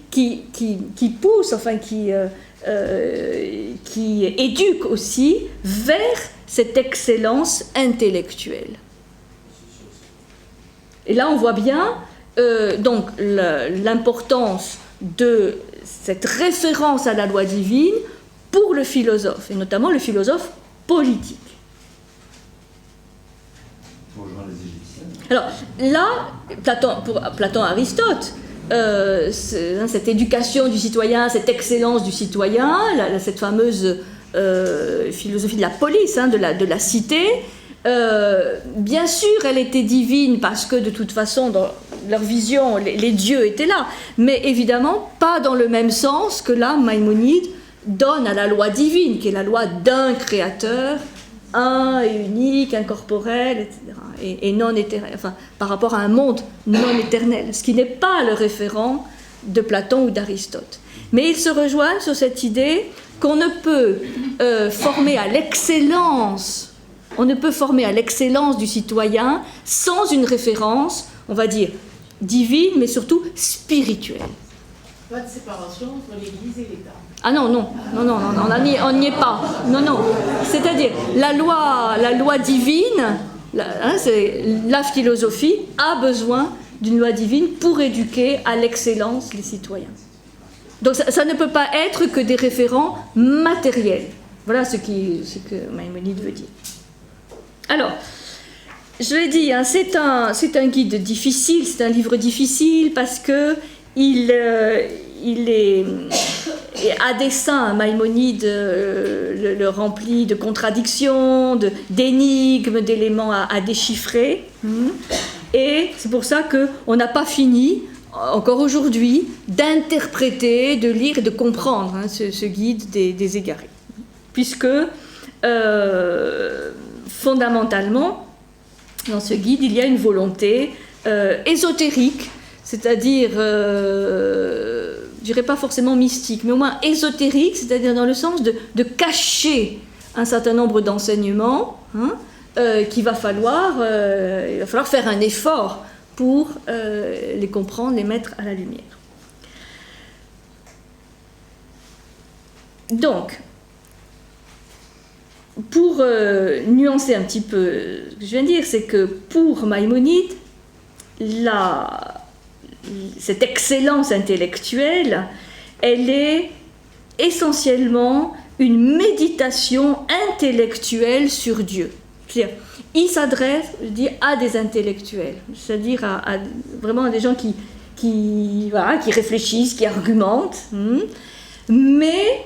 qui pousse, enfin qui éduque aussi vers cette excellence intellectuelle. Et là, on voit bien donc l'importance de cette référence à la loi divine pour le philosophe, et notamment le philosophe politique. Alors là, pour Platon et Aristote, cette éducation du citoyen, cette excellence du citoyen, cette fameuse philosophie de la police, de la cité, bien sûr elle était divine parce que de toute façon dans leur vision les dieux étaient là, mais évidemment pas dans le même sens que là Maïmonide donne à la loi divine, qui est la loi d'un créateur, un et unique, incorporel, etc. Et non éternel, enfin, par rapport à un monde non éternel, ce qui n'est pas le référent de Platon ou d'Aristote. Mais ils se rejoignent sur cette idée qu'on ne peut former à l'excellence, du citoyen sans une référence, on va dire, divine, mais surtout spirituelle. Pas de séparation entre l'Église et l'État. Ah non, on n'y est pas. Non. C'est-à-dire, la loi divine, la philosophie a besoin d'une loi divine pour éduquer à l'excellence les citoyens. Donc ça ne peut pas être que des référents matériels. Voilà ce que Maïmonide veut dire. Alors, je l'ai dit, c'est un guide difficile, c'est un livre difficile parce que il est à dessein, Maïmonide le remplit de contradictions, d'énigmes, d'éléments à déchiffrer. Et c'est pour ça qu'on n'a pas fini, encore aujourd'hui, d'interpréter, de lire et de comprendre ce guide des égarés. Puisque, fondamentalement, dans ce guide, il y a une volonté ésotérique, c'est-à-dire, je dirais pas forcément mystique, mais au moins ésotérique, c'est-à-dire dans le sens de cacher un certain nombre d'enseignements qu'il va falloir faire un effort pour les comprendre, les mettre à la lumière. Donc, pour nuancer un petit peu ce que je viens de dire, c'est que pour Maïmonide, cette excellence intellectuelle, elle est essentiellement une méditation intellectuelle sur Dieu. C'est-à-dire, il s'adresse, je dis, à des intellectuels, c'est-à-dire à vraiment à des gens qui réfléchissent, qui argumentent, mais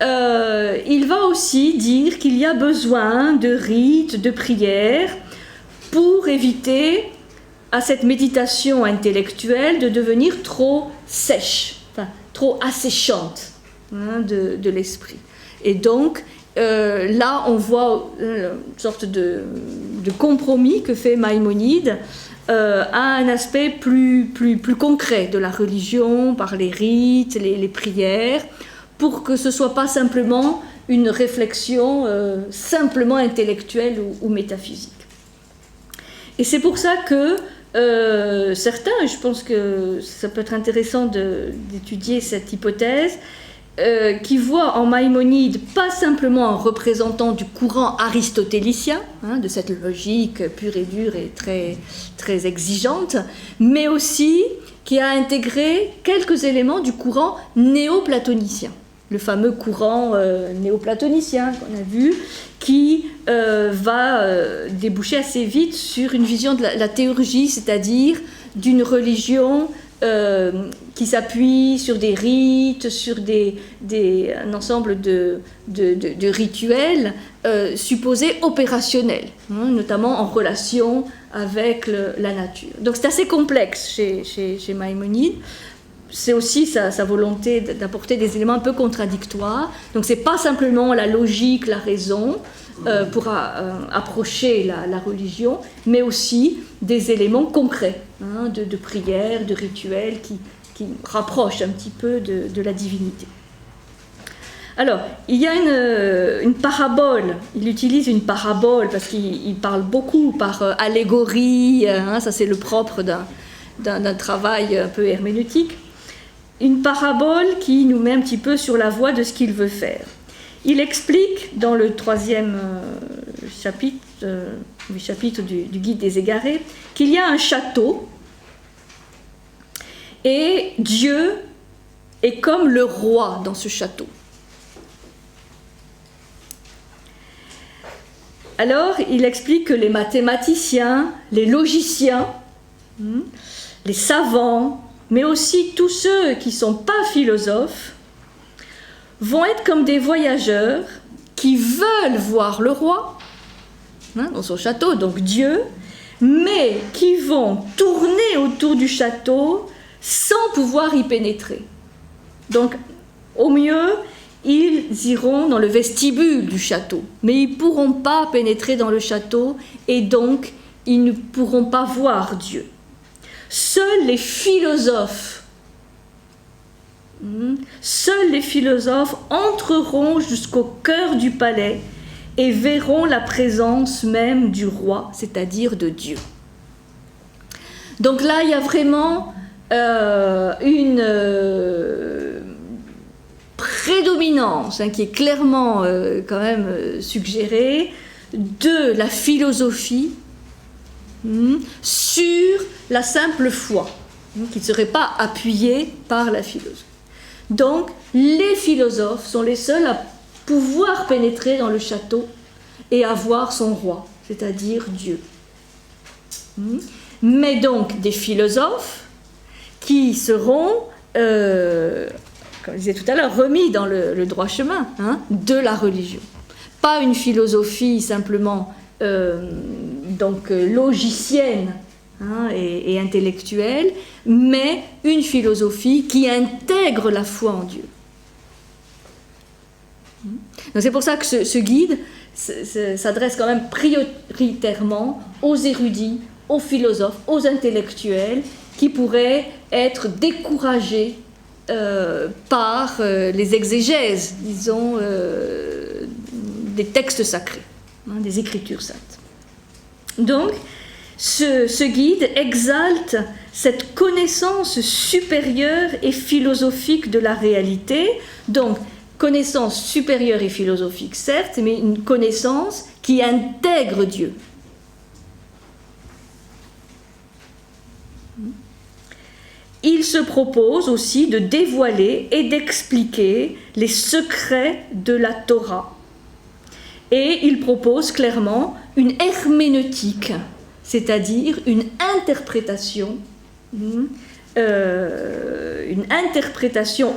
il va aussi dire qu'il y a besoin de rites, de prières, pour éviter à cette méditation intellectuelle de devenir trop sèche, trop asséchante de l'esprit. Et donc, là, on voit une sorte de compromis que fait Maïmonide à un aspect plus concret de la religion, par les rites, les prières, pour que ce ne soit pas simplement une réflexion simplement intellectuelle ou métaphysique. Et c'est pour ça que certains, je pense que ça peut être intéressant d'étudier cette hypothèse, qui voient en Maïmonide pas simplement un représentant du courant aristotélicien, de cette logique pure et dure et très, très exigeante, mais aussi qui a intégré quelques éléments du courant néoplatonicien, le fameux courant néoplatonicien qu'on a vu, qui va déboucher assez vite sur une vision de la théurgie, c'est-à-dire d'une religion qui s'appuie sur des rites, sur un ensemble de rituels supposés opérationnels, notamment en relation avec la nature. Donc c'est assez complexe chez Maïmonide. C'est aussi sa volonté d'apporter des éléments un peu contradictoires. Donc c'est pas simplement la logique, la raison pour approcher la religion, mais aussi des éléments concrets, de prière, de rituels qui rapprochent un petit peu de la divinité. Alors, il y a une parabole, il utilise une parabole parce qu'il parle beaucoup par allégorie, ça c'est le propre d'un travail un peu herméneutique. Une parabole qui nous met un petit peu sur la voie de ce qu'il veut faire. Il explique dans le 3e chapitre du Guide des Égarés qu'il y a un château et Dieu est comme le roi dans ce château. Alors il explique que les mathématiciens, les logiciens, les savants, mais aussi tous ceux qui ne sont pas philosophes, vont être comme des voyageurs qui veulent voir le roi, dans son château, donc Dieu, mais qui vont tourner autour du château sans pouvoir y pénétrer. Donc, au mieux, ils iront dans le vestibule du château, mais ils ne pourront pas pénétrer dans le château et donc ils ne pourront pas voir Dieu. Seuls les philosophes entreront jusqu'au cœur du palais et verront la présence même du roi, c'est-à-dire de Dieu. Donc là, il y a vraiment une prédominance qui est clairement quand même suggérée de la philosophie sur la simple foi, qui ne serait pas appuyée par la philosophie. Donc, les philosophes sont les seuls à pouvoir pénétrer dans le château et à voir son roi, c'est-à-dire Dieu. Mais donc, des philosophes qui seront, comme je disais tout à l'heure, remis dans le droit chemin de la religion. Pas une philosophie simplement logicienne et intellectuelle, mais une philosophie qui intègre la foi en Dieu. Donc c'est pour ça que ce guide s'adresse quand même prioritairement aux érudits, aux philosophes, aux intellectuels qui pourraient être découragés par les exégèses, disons, des textes sacrés, des écritures saintes. Donc, ce guide exalte cette connaissance supérieure et philosophique de la réalité. Donc, connaissance supérieure et philosophique, certes, mais une connaissance qui intègre Dieu. Il se propose aussi de dévoiler et d'expliquer les secrets de la Torah. Et il propose clairement une herméneutique, c'est-à-dire une interprétation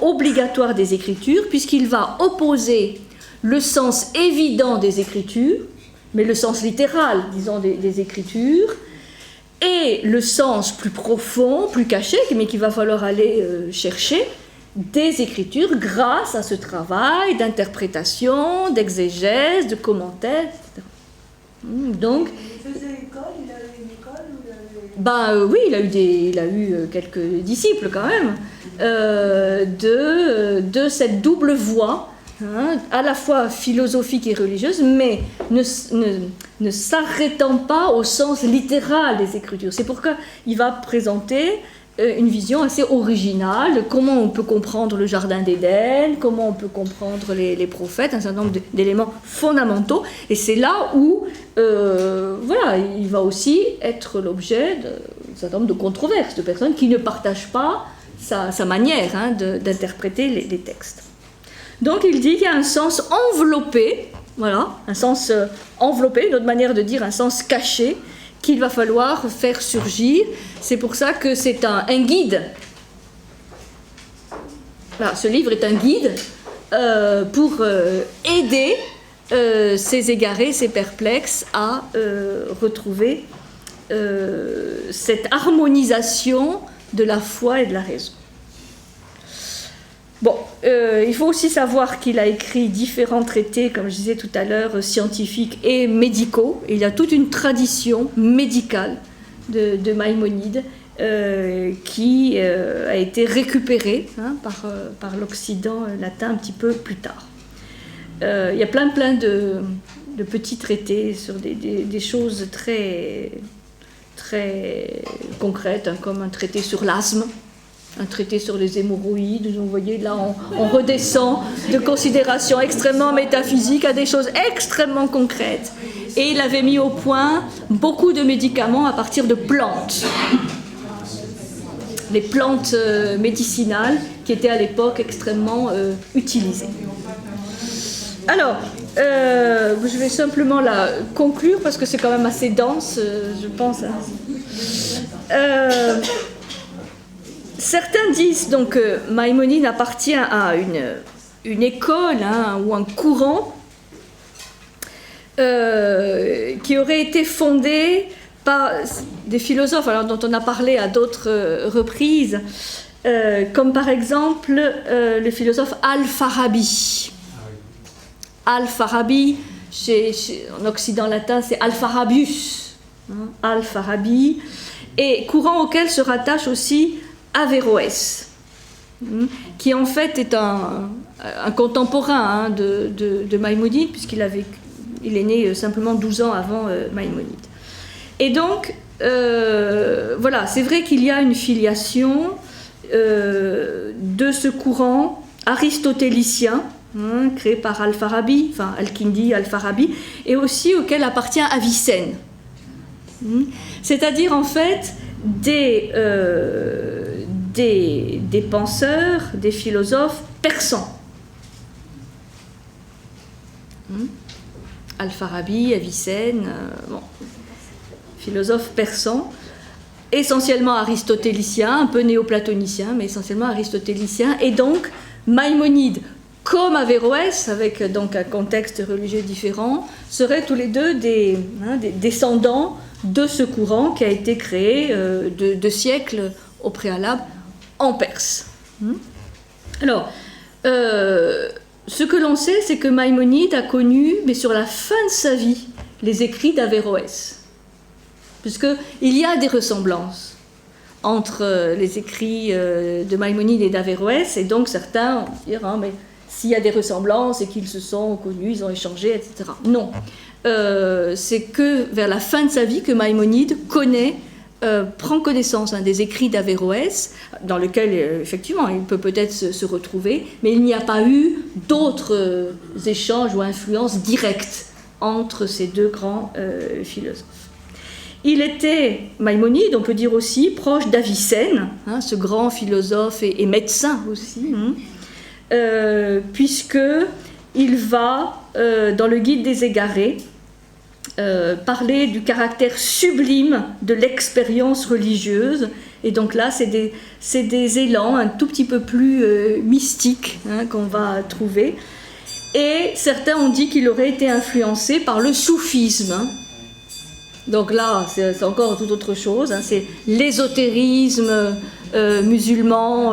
obligatoire des Écritures, puisqu'il va opposer le sens évident des Écritures, mais le sens littéral, disons, des Écritures, et le sens plus profond, plus caché, mais qu'il va falloir aller chercher, des Écritures grâce à ce travail d'interprétation, d'exégèse, de commentaires, etc. Donc, il faisait l'école, il avait une école ou il avait... Oui, il a eu quelques disciples quand même, de cette double voie, hein, à la fois philosophique et religieuse, mais ne s'arrêtant pas au sens littéral des Écritures. C'est pourquoi il va présenter une vision assez originale de comment on peut comprendre le Jardin d'Éden, comment on peut comprendre les prophètes, un certain nombre d'éléments fondamentaux. Et c'est là où il va aussi être l'objet d'un certain nombre de controverses, de personnes qui ne partagent pas sa manière, hein, d'interpréter les textes. Donc il dit qu'il y a un sens enveloppé, voilà, un sens enveloppé, une autre manière de dire un sens caché, qu'il va falloir faire surgir. C'est pour ça que c'est un guide. Voilà, ce livre est un guide pour aider ces égarés, ces perplexes à retrouver cette harmonisation de la foi et de la raison. Bon, il faut aussi savoir qu'il a écrit différents traités, comme je disais tout à l'heure, scientifiques et médicaux. Et il y a toute une tradition médicale de Maïmonide qui a été récupérée, hein, par l'Occident latin un petit peu plus tard. Il y a plein de petits traités sur des choses très, très concrètes, hein, comme un traité sur l'asthme, un traité sur les hémorroïdes. Vous voyez, là, on redescend de considérations extrêmement métaphysiques à des choses extrêmement concrètes. Et il avait mis au point beaucoup de médicaments à partir de plantes. Les plantes médicinales qui étaient à l'époque extrêmement utilisées. Alors, je vais simplement la conclure parce que c'est quand même assez dense, je pense. Certains disent donc que Maïmonide appartient à une école, hein, ou un courant qui aurait été fondé par des philosophes, alors, dont on a parlé à d'autres reprises, comme par exemple le philosophe Al-Farabi. Al-Farabi, en Occident latin, c'est Al-Farabius, hein, Al-Farabi, et courant auquel se rattache aussi Averroès, qui en fait est un contemporain, hein, de Maïmonide, puisqu'il est né simplement 12 ans avant Maïmonide. Et donc, voilà, c'est vrai qu'il y a une filiation de ce courant aristotélicien, hein, créé par Al-Farabi, enfin Al-Kindi, Al-Farabi, et aussi auquel appartient Avicenne. C'est-à-dire en fait des penseurs, des philosophes persans. Al-Farabi, Avicenne, philosophes persans, essentiellement aristotéliciens, un peu néoplatoniciens, mais essentiellement aristotéliciens, et donc Maïmonide, comme Averroès, avec donc un contexte religieux différent, seraient tous les deux des descendants de ce courant qui a été créé de siècles au préalable en Perse. Alors, ce que l'on sait, c'est que Maïmonide a connu, mais sur la fin de sa vie, les écrits d'Averroès, puisqu'il y a des ressemblances entre les écrits de Maïmonide et d'Averroès, et donc certains vont dire, hein, mais s'il y a des ressemblances et qu'ils se sont connus, ils ont échangé, etc. Non. C'est que vers la fin de sa vie que Maïmonide prend connaissance, hein, des écrits d'Averroès, dans lesquels, effectivement, il peut peut-être se retrouver, mais il n'y a pas eu d'autres échanges ou influences directes entre ces deux grands philosophes. Il était, Maïmonide, on peut dire aussi, proche d'Avicenne, hein, ce grand philosophe et médecin aussi, puisqu'il va, dans le Guide des égarés, parler du caractère sublime de l'expérience religieuse. Et donc là, c'est des élans un tout petit peu plus mystiques, hein, qu'on va trouver. Et certains ont dit qu'il aurait été influencé par le soufisme. Hein. Donc là, c'est encore tout autre chose. Hein, c'est l'ésotérisme musulman,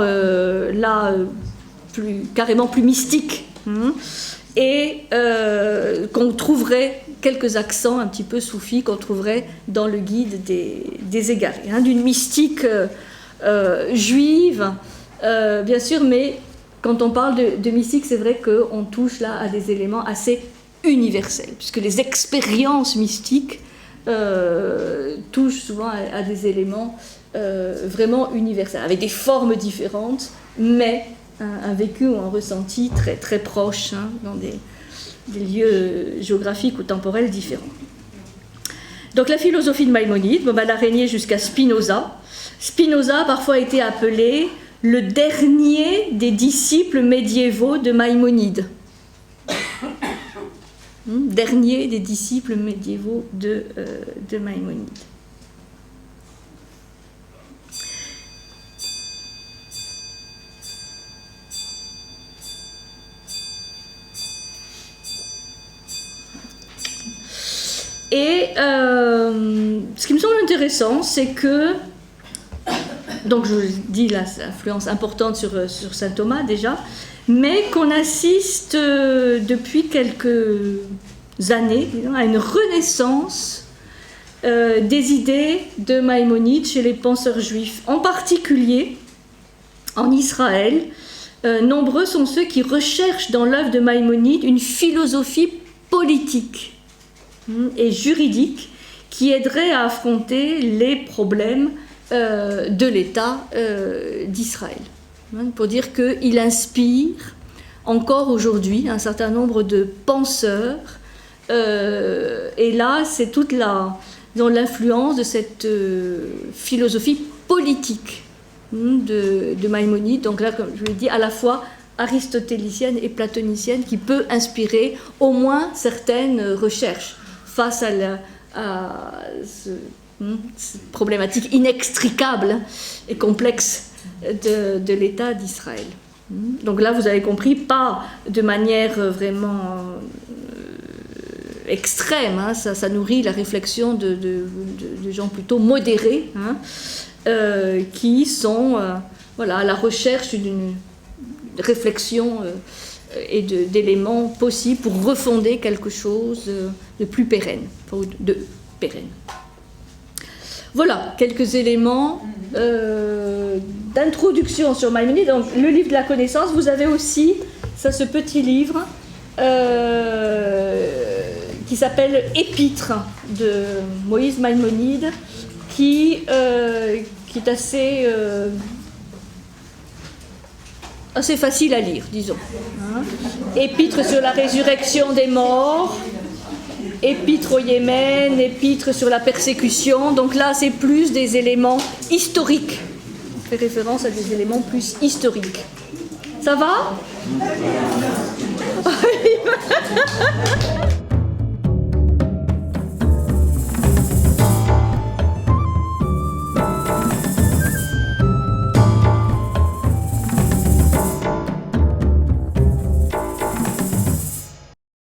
carrément plus mystique. Et qu'on trouverait quelques accents un petit peu soufis qu'on trouverait dans le guide des égarés, hein, d'une mystique juive, bien sûr, mais quand on parle de mystique, c'est vrai qu'on touche là à des éléments assez universels, puisque les expériences mystiques touchent souvent à des éléments vraiment universels, avec des formes différentes, mais un vécu ou un ressenti très, très proche, hein, dans des lieux géographiques ou temporels différents. Donc la philosophie de Maïmonide, elle a régné jusqu'à Spinoza. Spinoza a parfois été appelé le dernier des disciples médiévaux de Maïmonide. Dernier des disciples médiévaux de Maïmonide. Et ce qui me semble intéressant, c'est que, donc je vous dis l'influence importante sur saint Thomas déjà, mais qu'on assiste depuis quelques années, disons, à une renaissance des idées de Maïmonide chez les penseurs juifs, en particulier en Israël. Nombreux sont ceux qui recherchent dans l'œuvre de Maïmonide une philosophie politique et juridique qui aiderait à affronter les problèmes de l'État d'Israël. Pour dire qu'il inspire encore aujourd'hui un certain nombre de penseurs, et là c'est toute l'influence de cette philosophie politique de Maïmonide, donc là, comme je l'ai dit, à la fois aristotélicienne et platonicienne, qui peut inspirer au moins certaines recherches face à cette problématique inextricable et complexe de l'État d'Israël. Donc là, vous avez compris, pas de manière vraiment extrême, hein, ça nourrit la réflexion de gens plutôt modérés, hein, qui sont à la recherche d'une réflexion et d'éléments possibles pour refonder quelque chose de plus pérenne, Voilà quelques éléments d'introduction sur Maïmonide. Donc, le livre de la connaissance, vous avez aussi ce petit livre qui s'appelle Épître de Moïse Maïmonide, qui est assez facile à lire, disons. Hein. Épître sur la résurrection des morts, épître au Yémen, épître sur la persécution. Donc là, c'est plus des éléments historiques. On fait référence à des éléments plus historiques. Ça va ?